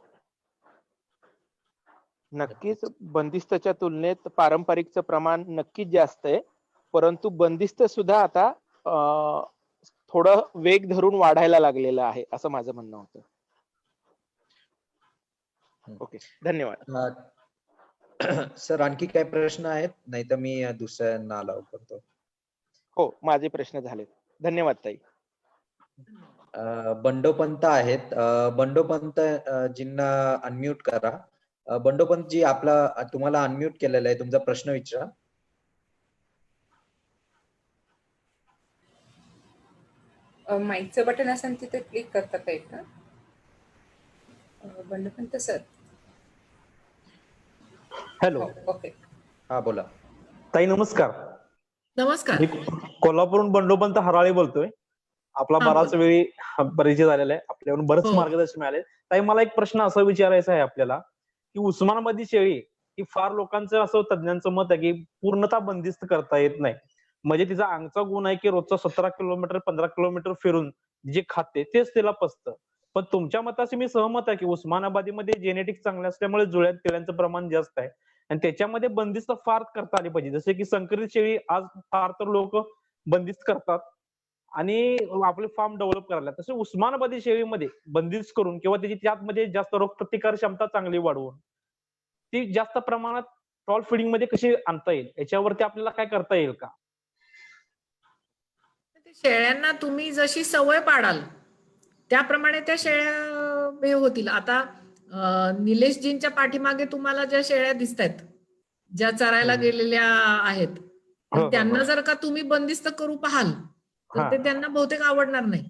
नक्कीच बंदिस्तच्या तुलनेत पारंपरिकचं प्रमाण नक्कीच जास्त आहे, परंतु बंदिस्त सुद्धा आता थोडं वेग धरून वाढायला लागलेलं आहे असं माझं म्हणणं होतं. ओके, धन्यवाद. सर आणखी काय प्रश्न आहेत? नाही तर मी दुसऱ्यांना अलाव करतो. हो, माझे प्रश्न झालेत. धन्यवाद ताई. बंडोपंत आहेत. बंडोपंत जींना अनम्यूट करा. बंडोपंत जी तुम्हाला अनम्यूट केलेलं आहे, तुमचा प्रश्न विचारा. माईकचं बटन असेल तिथे क्लिक करता का एकदा? बंडोपंत सर. हॅलो. ओके. हा बोला. ताई नमस्कार. नमस्कार. मी कोल्हापूरहून बंडोपंत हराळे बोलतोय. आपला बराच वेळी परिचय झालेला आहे, आपल्याकडून बरेच मार्गदर्शन मिळाले. ताई मला एक प्रश्न असा विचारायचा आहे आपल्याला की उस्मानाबादी शेळी ही फार लोकांचं असं तज्ञांचं मत आहे की पूर्णतः बंदिस्त करता येत नाही. म्हणजे तिचा अंगचा गुण आहे की रोजचा 17 किलोमीटर 15 किलोमीटर फिरून जे खाते तेच तिला पचतं. पण तुमच्या मताशी मी सहमत आहे की उस्मानाबादीमध्ये जेनेटिक्स चांगले असल्यामुळे जुळ्यात पिल्लांचं प्रमाण जास्त आहे आणि त्याच्यामध्ये बंदिस्त फार करता आली पाहिजे. जसे की संकरित शेळी आज फार तर लोक बंदिस्त करतात आणि आपले फार्म डेव्हलप करायला. तसे उस्मानाबादी शेळीमध्ये बंदिस्त करून किंवा त्याची त्यामध्ये जास्त रोगप्रतिकार क्षमता चांगली वाढवून ती जास्त प्रमाणात टॉल फिडिंग मध्ये कशी आणता येईल याच्यावरती आपल्याला काय करता येईल का? शेळ्यांना तुम्ही जशी सवय पाडाल त्याप्रमाणे त्या शेळ्या हे होतील. आता निलेशजींच्या पाठीमागे तुम्हाला ज्या शेळ्या दिसतायत, ज्या चरायला गेलेल्या आहेत, तर त्यांना जर का तुम्ही बंदिस्त करू पाहाल तर ते त्यांना बहुतेक आवडणार नाही.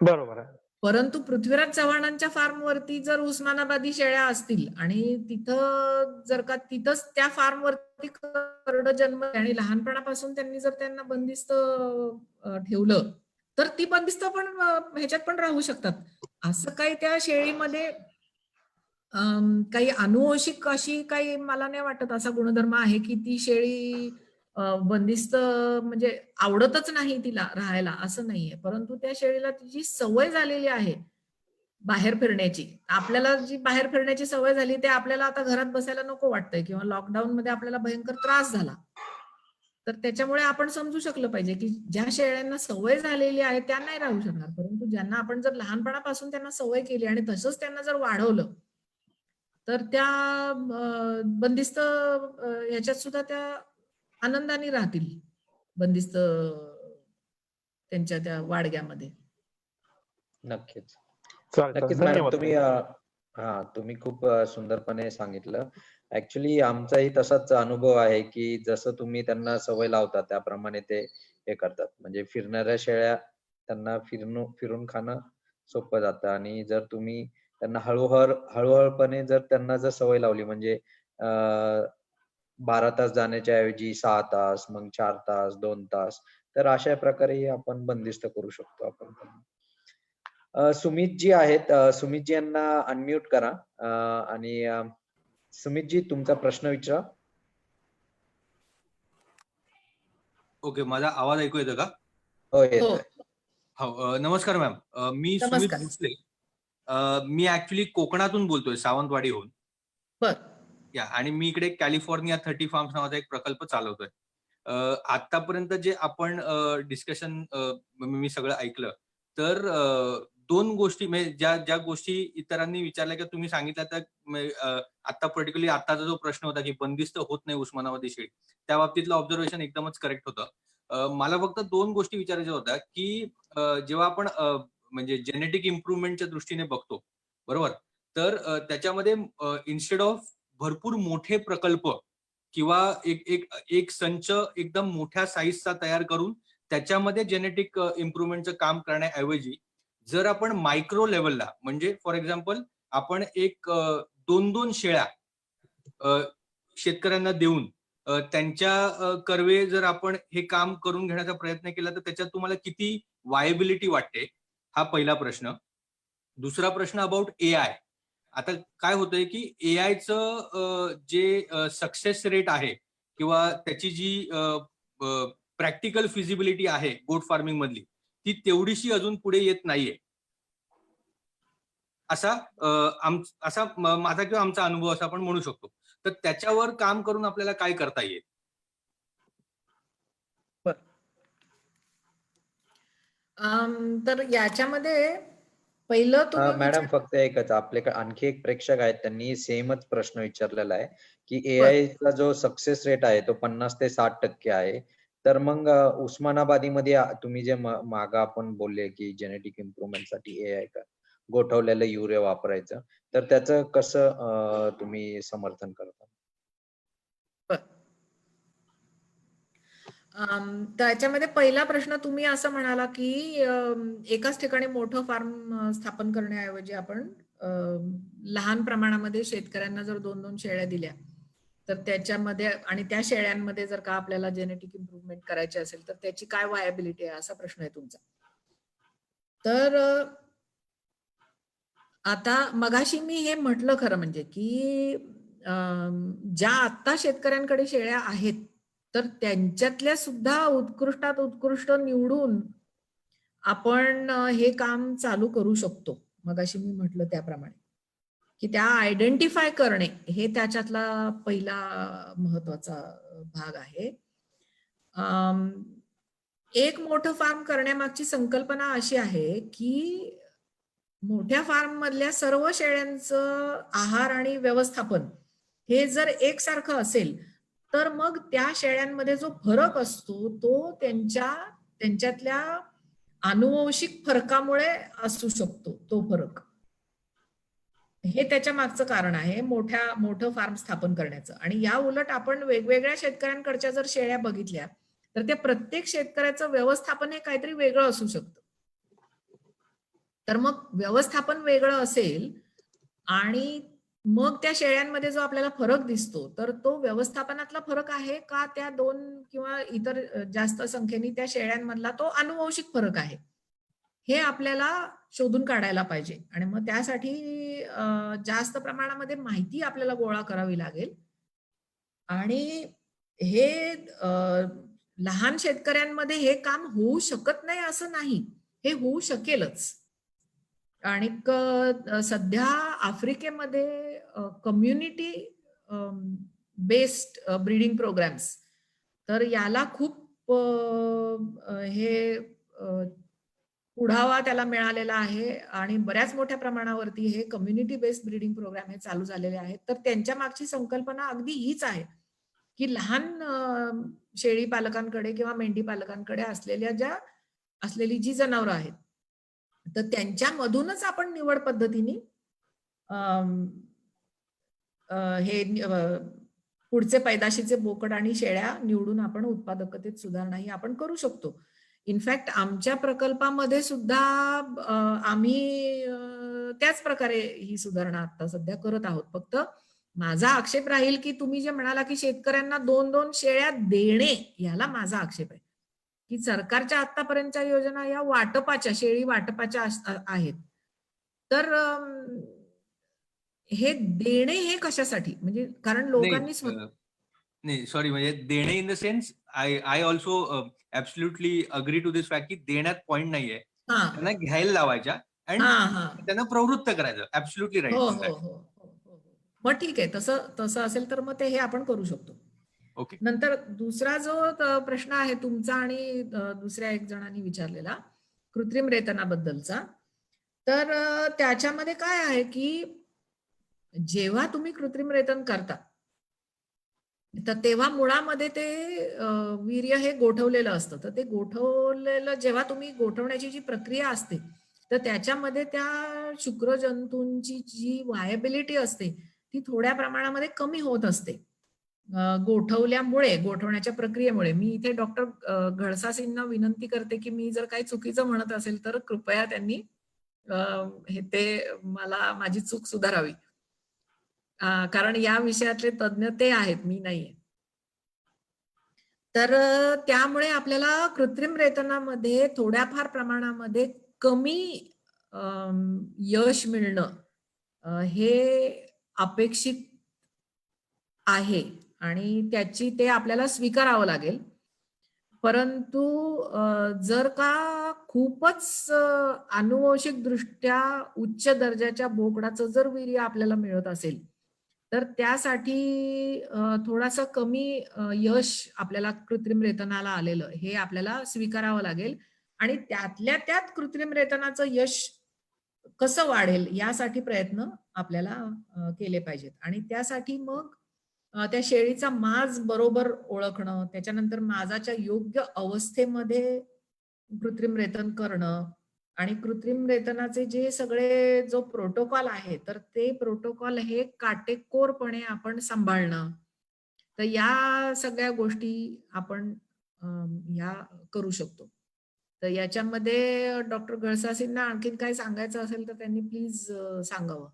बरोबर आहे. परंतु पृथ्वीराज चव्हाणांच्या फार्म वरती जर उस्मानाबादी शेळ्या असतील आणि तिथं जर का तिथंच त्या फार्म वरती करडं जन्म आणि लहानपणापासून त्यांनी जर त्यांना बंदिस्त ठेवलं तर ती बंदिस्त पण ह्याच्यात पण राहू शकतात. असं काही त्या शेळीमध्ये काही अनुवंशिक अशी काही मला नाही वाटत असा गुणधर्म आहे की ती शेळी बंदिस्त म्हणजे आवडतच नाही तिला राहायला असं नाहीये, परंतु त्या शेळीला तिची सवय झालेली आहे बाहेर फिरण्याची. आपल्याला जी बाहेर फिरण्याची सवय झाली ते आपल्याला आता घरात बसायला नको वाटतंय किंवा लॉकडाऊन मध्ये आपल्याला भयंकर त्रास झाला. तर त्याच्यामुळे आपण समजू शकलं पाहिजे की ज्या शेळ्यांना सवय झालेली आहे त्या नाही राहू शकणार, परंतु ज्यांना आपण जर लहानपणापासून त्यांना सवय केली आणि तसंच त्यांना जर वाढवलं तर त्या बंदिस्त ह्याच्यात सुद्धा त्या आनंदाने राहतील, बंदिस्त त्यांच्या त्या वाडग्यामध्ये. नक्कीच. चालतं नक्कीच मॅडम, धन्यवाद तुम्ही तुम्ही खूप सुंदरपणे सांगितलं. ऍक्च्युली आमचाही तसाच अनुभव आहे की जसं तुम्ही त्यांना सवय लावता त्याप्रमाणे ते हे करतात. म्हणजे फिरणाऱ्या शेळ्या त्यांना फिरून खाणं सोपं जातं आणि जर तुम्ही त्यांना हळूहळूपणे जर त्यांना जर सवय लावली म्हणजे 12 तास जाण्याच्या ऐवजी 6 तास, मग 4 तास, 2 तास, तर अशा प्रकारे आपण बंदिस्त करू शकतो आपण. सुमित जी आहेत, सुमित जी यांना अनम्यूट करा आणि सुमित जी तुमचा प्रश्न विचारा. ओके, माझा आवाज ऐकू येतो का? हो, येतोय. हो, नमस्कार मॅम. मी सुमित नमस्कार. भोसले. मी ऍक्च्युली कोकणातून बोलतोय, सावंतवाडीहून. बर. या आणि मी इकडे कॅलिफोर्निया 30 फार्म्स नावाचा एक प्रकल्प चालवतोय. आतापर्यंत जे आपण डिस्कशन मी सगळं ऐकलं, तर 2 गोष्टी म्हणजे ज्या गोष्टी इतरांनी विचारल्या किंवा तुम्ही सांगितल्या तर आता पर्टिक्युलरली आताचा जो प्रश्न होता की बंदिस्त होत नाही उस्मानाबादी शेळी, त्या बाबतीतलं ऑब्झर्वेशन एकदमच करेक्ट होतं. मला फक्त 2 गोष्टी विचारायच्या होत्या की जेव्हा आपण म्हणजे जेनेटिक इम्प्रुव्हमेंटच्या दृष्टीने बघतो, बरोबर, तर त्याच्यामध्ये इन्स्टेड ऑफ भरपूर मोठे प्रकल्प किंवा एक संच एकदम मोठ्या साईजचा तयार करून त्याच्यामध्ये जेनेटिक इम्प्रुव्हमेंटचं काम करण्याऐवजी जर आपण मायक्रो लेवलला म्हणजे फॉर एक्झाम्पल आपण एक 2-2 शेळ्या शेतकऱ्यांना देऊन त्यांच्या कर्वे जर आपण हे काम करून घेण्याचा प्रयत्न केला तर त्याच्यात तुम्हाला किती वायबिलिटी वाटते, हा पहिला प्रश्न. दुसरा प्रश्न अबाउट AI. आता काय होतंय की एआयचं जे सक्सेस रेट आहे किंवा त्याची जी प्रॅक्टिकल फिजिबिलिटी आहे गोट फार्मिंग मधली, ती तेवढीशी अजून पुढे येत नाहीये, असा माझा किंवा आमचा अनुभव असा आपण म्हणू शकतो. तर त्याच्यावर काम करून आपल्याला काय करता येईल? तर याच्यामध्ये पहिलं तुम्ही मॅडम फक्त एकच, आपल्याकडे आणखी एक प्रेक्षक आहेत, त्यांनी सेमच प्रश्न विचारलेला आहे की बरं. AI चा जो सक्सेस रेट आहे तो 50 ते 60% आहे. तर मग उस्मानाबादीमध्ये तुम्ही जे मागं आपण बोलले की जेनेटिक इम्प्रुव्हमेंट साठी AI का गोठवलेलं युरिया वापरायचं, तर त्याचं कसं तुम्ही समर्थन करता? त्याच्यामध्ये पहिला प्रश्न तुम्ही असं म्हणाला की एकाच ठिकाणी मोठं फार्म स्थापन करण्याऐवजी आपण लहान प्रमाणामध्ये शेतकऱ्यांना जर 2-2 शेळ्या दिल्या तर त्याच्यामध्ये आणि त्या शेळ्यांमध्ये जर का आपल्याला जेनेटिक इम्प्रुव्हमेंट करायची असेल तर त्याची काय वायबिलिटी आहे, असा प्रश्न आहे तुमचा. तर आता मगाशी मी हे म्हटलं खरं म्हणजे की ज्या आत्ता शेतकऱ्यांकडे शेळ्या आहेत तर त्यांच्यातल्या सुद्धा उत्कृष्टात उत्कृष्ट निवडून आपण हे काम चालू करू शकतो. मगाशी मी म्हटलं त्याप्रमाणे की त्या आयडेंटिफाय करणे हे त्याच्यातला पहिला महत्वाचा भाग आहे. एक मोठं फार्म करण्यामागची संकल्पना अशी आहे की मोठ्या फार्म मधल्या सर्व शेळ्यांचं आहार आणि व्यवस्थापन हे जर एकसारखं असेल तर मग त्या शेळ्यांमध्ये जो फरक असतो तो त्यांच्यातल्या आनुवंशिक फरकामुळे असू शकतो. तो फरक हे त्याच्या मागचं कारण आहे मोठं फार्म स्थापन करण्याचं. आणि या उलट आपण वेगवेगळ्या शेतकऱ्यांकडच्या जर शेळ्या बघितल्या तर त्या प्रत्येक शेतकऱ्याचं व्यवस्थापन हे काहीतरी वेगळं असू शकतं. तर मग व्यवस्थापन वेगळं असेल आणि मग त्या शेळ्यांमध्ये जो आपल्याला फरक दिसतो तर तो व्यवस्थापनातला फरक आहे का त्या 2 किंवा इतर जास्त संख्येने त्या शेळ्यांमधला तो आनुवंशिक फरक आहे, हे आपल्याला शोधून काढायला पाहिजे. आणि मग त्यासाठी जास्त प्रमाणामध्ये माहिती आपल्याला गोळा करावी लागेल आणि हे लहान शेतकऱ्यांमध्ये हे काम होऊ शकत नाही असं नाही, हे होऊ शकेलच. आणि सध्या आफ्रिकेमध्ये कम्युनिटी बेस्ड ब्रीडिंग प्रोग्राम्स, तर याला खूप हे पुढावा त्याला मिळालेला आहे आणि बऱ्याच मोठ्या प्रमाणावरती हे कम्युनिटी बेस्ड ब्रीडिंग प्रोग्राम हे चालू झालेले आहेत. तर त्यांच्या मागची संकल्पना अगदी हीच आहे की लहान शेळी पालकांकडे किंवा मेंढी पालकांकडे असलेली जी जनावरं आहेत, तर त्यांच्यामधूनच आपण निवड पद्धतीने हे पुढचे पैदाशीचे बोकड आणि शेळ्या निवडून आपण उत्पादकतेत सुधारणा ही आपण करू शकतो. इनफॅक्ट आमच्या प्रकल्पामध्ये सुद्धा आम्ही त्याच प्रकारे ही सुधारणा आता सध्या करत आहोत. फक्त माझा आक्षेप राहील की तुम्ही जे म्हणाला की शेतकऱ्यांना 2-2 शेळ्या देणे, याला माझा आक्षेप आहे की सरकारच्या आतापर्यंतच्या योजना या वाटपाच्या, शेळी वाटपाच्या आहेत. तर हे देणे हे कशासाठी, म्हणजे कारण लोकांनी नाही, सॉरी, म्हणजे देणे in the sense I also absolutely agree to this fact की देण्यात पॉइंट नाहीये, त्यांना घ्यायला लावायच्या आणि त्यांना प्रवृत्त करायचं. Absolutely right. मग ठीक आहे, तसं असेल तर मग ते हे आपण करू शकतो. ओके. नंतर दुसरा जो प्रश्न आहे तुमचा आणि दुसऱ्या एक जणांनी विचारलेला कृत्रिम रेतनाबद्दलचा, तर त्याच्यामध्ये काय आहे की जेव्हा तुम्ही कृत्रिम रेतन करता तर तेव्हा मुळामध्ये ते वीर्य हे गोठवलेलं असतं. तर ते गोठवलेलं जेव्हा तुम्ही गोठवण्याची जी प्रक्रिया असते, तर त्याच्यामध्ये त्या शुक्रजंतूंची जी व्हायबिलिटी असते ती थोड्या प्रमाणामध्ये कमी होत असते गोठवण्याच्या प्रक्रियेमुळे. मी इथे डॉक्टर घळसासींना विनंती करते की मी जर काही चुकीचं म्हणत असेल तर कृपया त्यांनी माझी चूक सुधारावी, कारण या विषयातले तज्ञ ते आहेत, मी नाहीये. तर त्यामुळे आपल्याला कृत्रिम रेतनामध्ये थोड्याफार प्रमाणामध्ये कमी यश मिळणं हे अपेक्षित आहे आणि ते आपल्याला स्वीकारावं लागेल. परंतु जर का खूपच आनुवंशिक दृष्ट्या उच्च दर्जाच्या बोकडाचं जर वीर्य आपल्याला मिळत असेल तर त्यासाठी थोडासा कमी यश आपल्याला कृत्रिम रेतनाला आलेलं हे आपल्याला स्वीकारावं लागेल आणि त्यातल्या त्यात कृत्रिम रेतनाचं यश कसं वाढेल यासाठी प्रयत्न आपल्याला केले पाहिजेत. आणि त्यासाठी मग त्या शेळीचा माज बरोबर ओळखणं, त्याच्यानंतर माजाच्या योग्य अवस्थेमध्ये कृत्रिम रेतन करणं आणि कृत्रिम रेतनाचे जे सगळे जो प्रोटोकॉल आहे तर ते प्रोटोकॉल हे काटेकोरपणे आपण सांभाळणं. तर या सगळ्या गोष्टी आपण ह्या करू शकतो. तर याच्यामध्ये डॉक्टर घळसासींना आणखीन काय सांगायचं असेल तर त्यांनी प्लीज सांगावं.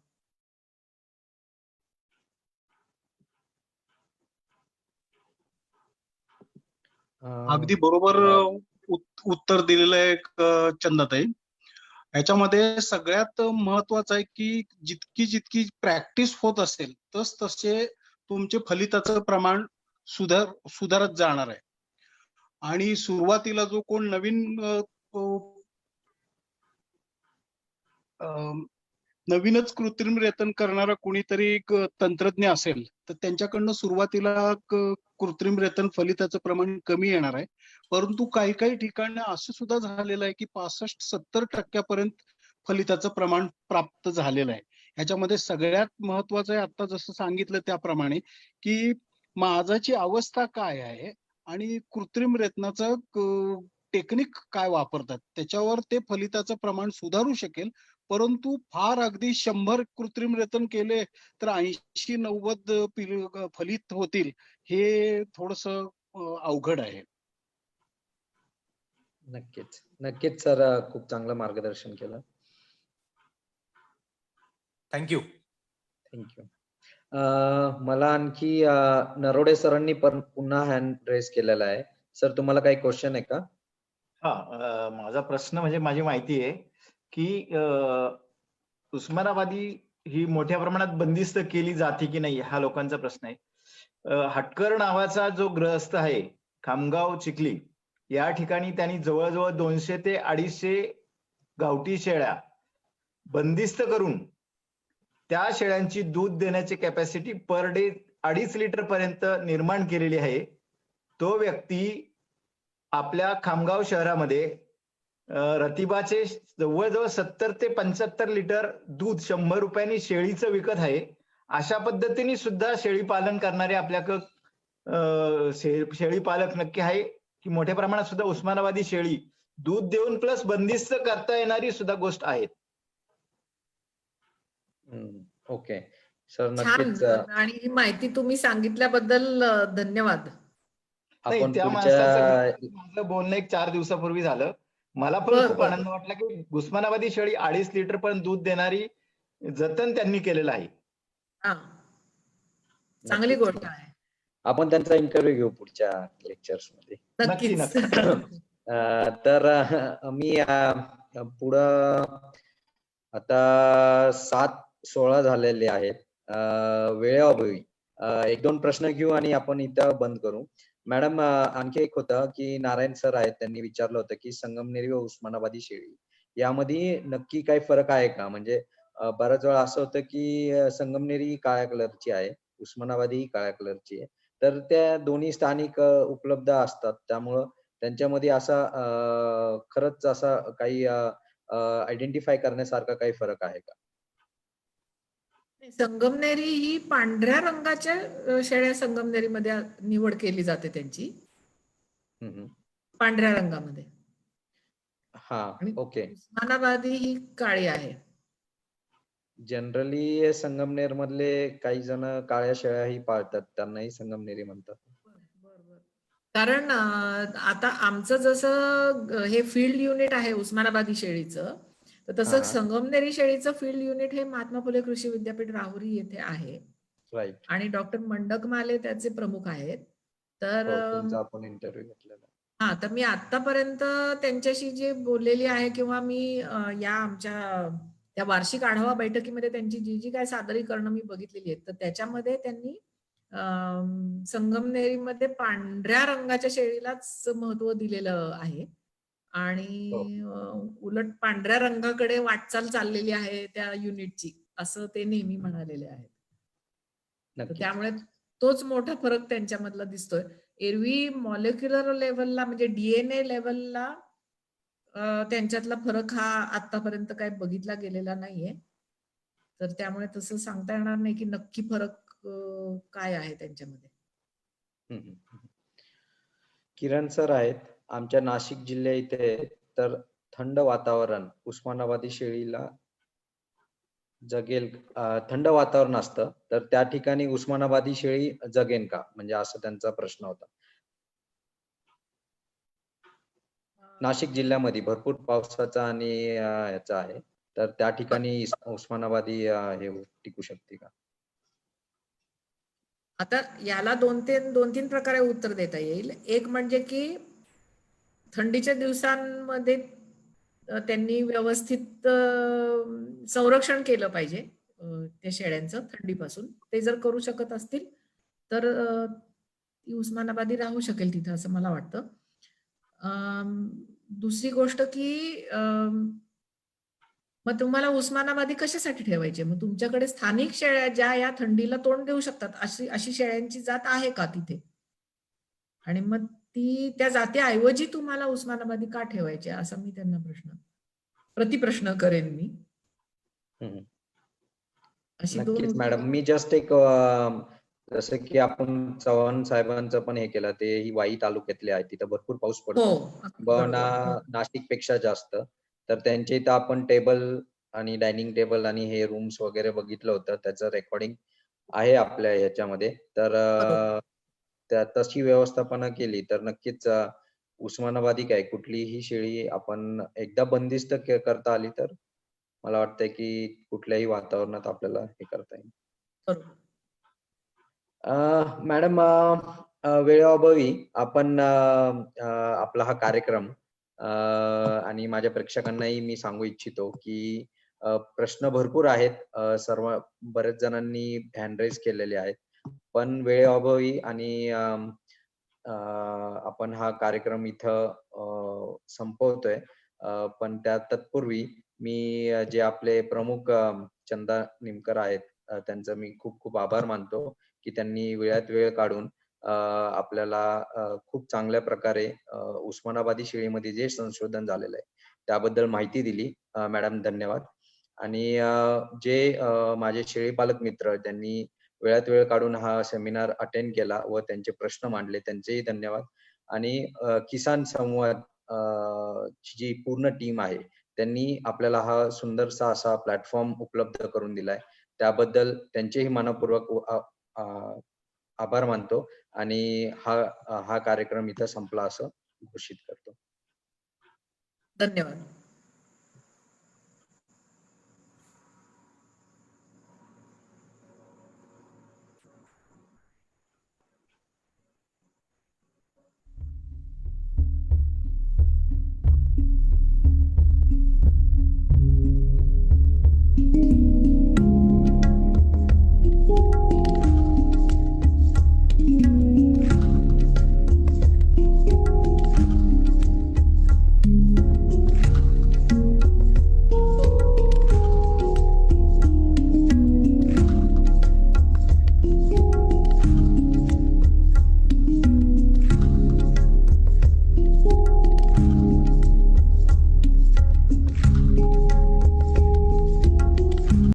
अगदी बरोबर उत्तर दिलेलं आहे चंदाताई. ह्याच्यामध्ये सगळ्यात महत्वाचं आहे की जितकी प्रॅक्टिस होत असेल तसे तुमचे फलिताचं प्रमाण सुधारत जाणार आहे. आणि सुरुवातीला जो कोण नवीनच कृत्रिम रेतन करणारा कोणीतरी तंत्रज्ञ असेल तर त्यांच्याकडनं सुरुवातीला कृत्रिम रेतन फलिताचं प्रमाण कमी येणार आहे. परंतु काही ठिकाणी असं सुद्धा झालेलं आहे की 65-70% फलिताचं प्रमाण प्राप्त झालेलं आहे. ह्याच्यामध्ये सगळ्यात महत्वाचं आहे, आता जसं सांगितलं त्याप्रमाणे, की माजाची अवस्था काय आहे आणि कृत्रिम रेतनाचं टेक्निक काय वापरतात त्याच्यावर ते फलिताचं प्रमाण सुधारू शकेल. परंतु फार अगदी 100 कृत्रिम रेतन केले तर 80-90 फलित होतील, हे थोडस अवघड आहे. नक्कीच सर, खूप चांगलं मार्गदर्शन केलं. थँक्यू. मला आणखी नरोडे सरांनी पुन्हा हँड रेस केलेला आहे. सर, तुम्हाला काही क्वेश्चन आहे का? हा, माझा प्रश्न म्हणजे माझी माहिती आहे की उस्मानाबादी ही मोठ्या प्रमाणात बंदिस्त केली जाते की नाही, हा लोकांचा प्रश्न आहे. हटकर नावाचा जो ग्रहस्थ आहे खामगाव चिखली, या ठिकाणी त्यांनी जवळजवळ 200 ते 250 गावठी शेळ्या बंदिस्त करून त्या शेळ्यांची दूध देण्याची कॅपॅसिटी पर डे 2.5 लिटर पर्यंत निर्माण केलेली आहे. तो व्यक्ती आपल्या खामगाव शहरामध्ये रतिबाचे जवळजवळ 70 ते 75 लिटर दूध 100 रुपयांनी शेळीचं विकत आहे. अशा पद्धतीने सुद्धा शेळी पालन करणारे आपल्याकडं शेळी पालक नक्की आहे की मोठ्या प्रमाणात सुद्धा उस्मानाबादी शेळी दूध देऊन प्लस बंदिस्त करता येणारी सुद्धा गोष्ट आहे. ओके सर, छान. नक्कीच आणि ही माहिती तुम्ही सांगितल्याबद्दल धन्यवाद. नाही, आपण त्या पुढच्या माणसाचं माझं बोलणं एक 4 दिवसापूर्वी झालं. मला पण बरं, खूप बरं. आनंद वाटला की उस्मानाबादी शेळी 2.5 लिटर पण दूध देणारी जतन त्यांनी केलेलं आहे. हा, चांगली नक्कीच. गोष्ट आहे. आपण त्यांचा इंटरव्ह्यू घेऊ पुढच्या लेक्चर्स मध्ये. नक्की नक्कीच. नक्की. तर मी पुढं आता 7:16 झालेले आहेत. वेळेअभावी 1-2 प्रश्न घेऊ आणि आपण इथं बंद करू. मॅडम, आणखी एक होतं की नारायण सर आहेत, त्यांनी विचारलं होतं की संगमनेरी व उस्मानाबादी शेळी यामध्ये नक्की काही फरक आहे का? म्हणजे बऱ्याच वेळा असं होतं की संगमनेरी काळ्या कलरची आहे, उस्मानाबादी ही काळ्या कलरची आहे. तर त्या दोन्ही स्थानिक उपलब्ध असतात, त्यामुळं त्यांच्यामध्ये असा खरंच असा काही आयडेंटिफाय करण्यासारखा काही फरक आहे का? संगमनेरी ही पांढऱ्या रंगाच्या शेळ्या संगमनेरीमध्ये निवड केली जाते त्यांची, पांढऱ्या रंगामध्ये. हा, आणि ओके. उस्मानाबादी ही काळी आहे. जनरली संगमनेर मधले काही जण काळ्या शेळ्याही पाळतात, त्यांनाही संगमनेरी म्हणतात. कारण आता आमचं जसं हे फील्ड युनिट आहे उस्मानाबादी शेळीचं, तर तसं हा. संगमनेरी शेळीचं फील्ड युनिट हे महात्मा फुले कृषी विद्यापीठ राहुरी येथे आहे. राईट. आणि डॉक्टर मंडकमाले त्याचे प्रमुख आहेत. तर तुमचा आपण इंटरव्ह्यू घेतलेला. हा, तर मी आतापर्यंत त्यांच्याशी जे बोललेली आहे किंवा मी या आमच्या त्या वार्षिक आढावा बैठकीमध्ये त्यांची जी काय सादरीकरणं मी बघितलेली आहेत, तर त्याच्यामध्ये त्यांनी संगमनेरीमध्ये पांढऱ्या रंगाच्या शेळीलाच महत्व दिलेलं आहे. आणि उलट पांढऱ्या रंगाकडे वाटचाल चाललेली आहे त्या युनिटची, असं ते नेहमी म्हणालेले आहेत. तर त्यामुळे तोच मोठा फरक त्यांच्यामधला दिसतोय. एरवी मॉलिक्युलर लेव्हलला म्हणजे डीएनए लेव्हलला त्यांच्यातला फरक हा आतापर्यंत काही बघितला गेलेला नाहीये. तर त्यामुळे तसं सांगता येणार नाही की नक्की फरक काय आहे त्यांच्यामध्ये. किरण सर आहेत आमच्या नाशिक जिल्ह्या इथे, तर थंड वातावरण उस्मानाबादी शेळीला जगेल, थंड वातावरण असतं, तर त्या ठिकाणी उस्मानाबादी शेळी जगेल का? म्हणजे असं त्यांचा प्रश्न होता. नाशिक जिल्ह्यामध्ये भरपूर पावसाचा आणि याचा आहे, तर त्या ठिकाणी उस्मानाबादी हे टिकू शकते का? आता याला 2-3 प्रकारे उत्तर देता येईल. एक म्हणजे की थंडीच्या दिवसांमध्ये त्यांनी व्यवस्थित संरक्षण केलं पाहिजे त्या शेळ्यांचं थंडीपासून. ते जर करू शकत असतील तर ती उस्मानाबादी राहू शकेल तिथं, असं मला वाटतं. दुसरी गोष्ट की मग तुम्हाला उस्मानाबादी कशासाठी ठेवायची? मग तुमच्याकडे स्थानिक शेळ्या ज्या या थंडीला तोंड देऊ शकतात, अशी शेळ्यांची जात आहे का तिथे? आणि मग त्या जातीऐवजी तुम्हाला उस्मानाबादी का ठेवायची, असा मी त्यांना प्रतिप्रश्न करेन मी. अशी नक्कीच मॅडम. मी जस्ट एक जसं की आपण चव्हाण साहेबांचं पण हे केलं, ते ही वाई तालुक्यातले आहे, तिथं भरपूर पाऊस पडतो, नाशिक पेक्षा जास्त. तर त्यांच्या इथं आपण टेबल आणि डायनिंग टेबल आणि हे रूम्स वगैरे बघितलं होतं, त्याचं रेकॉर्डिंग आहे आपल्या ह्याच्यामध्ये. तर तशी व्यवस्थापना केली तर नक्कीच उस्मानाबादी काय कुठलीही शेळी आपण एकदा बंदिस्त करता आली तर मला वाटतंय की कुठल्याही वातावरणात आपल्याला हे करता येईल. मॅडम, वेळेअभावी आपण आपला हा कार्यक्रम आणि माझ्या प्रेक्षकांनाही मी सांगू इच्छितो की प्रश्न भरपूर आहेत, बरेच जणांनी हँड रेज केलेले आहेत. पण वेळेअभावी आणि आपण हा कार्यक्रम इथं संपवतोय. पण त्या तत्पूर्वी मी जे आपले प्रमुख चंदा निमकर आहेत त्यांचं मी खूप खूप आभार मानतो की त्यांनी वेळात वेळ काढून आपल्याला खूप चांगल्या प्रकारे उस्मानाबादी शेळीमध्ये जे संशोधन झालेलं आहे त्याबद्दल माहिती दिली. मॅडम धन्यवाद. आणि जे माझे शेळीपालक मित्र त्यांनी वेळात वेळ काढून हा सेमिनार अटेंड केला व त्यांचे प्रश्न मांडले त्यांचेही धन्यवाद. आणि किसान संवाद ची जी पूर्ण टीम आहे त्यांनी आपल्याला हा सुंदरसा असा प्लॅटफॉर्म उपलब्ध करून दिलाय त्याबद्दल त्यांचेही मनपूर्वक आभार मानतो आणि हा कार्यक्रम इथं संपला असं घोषित करतो. धन्यवाद.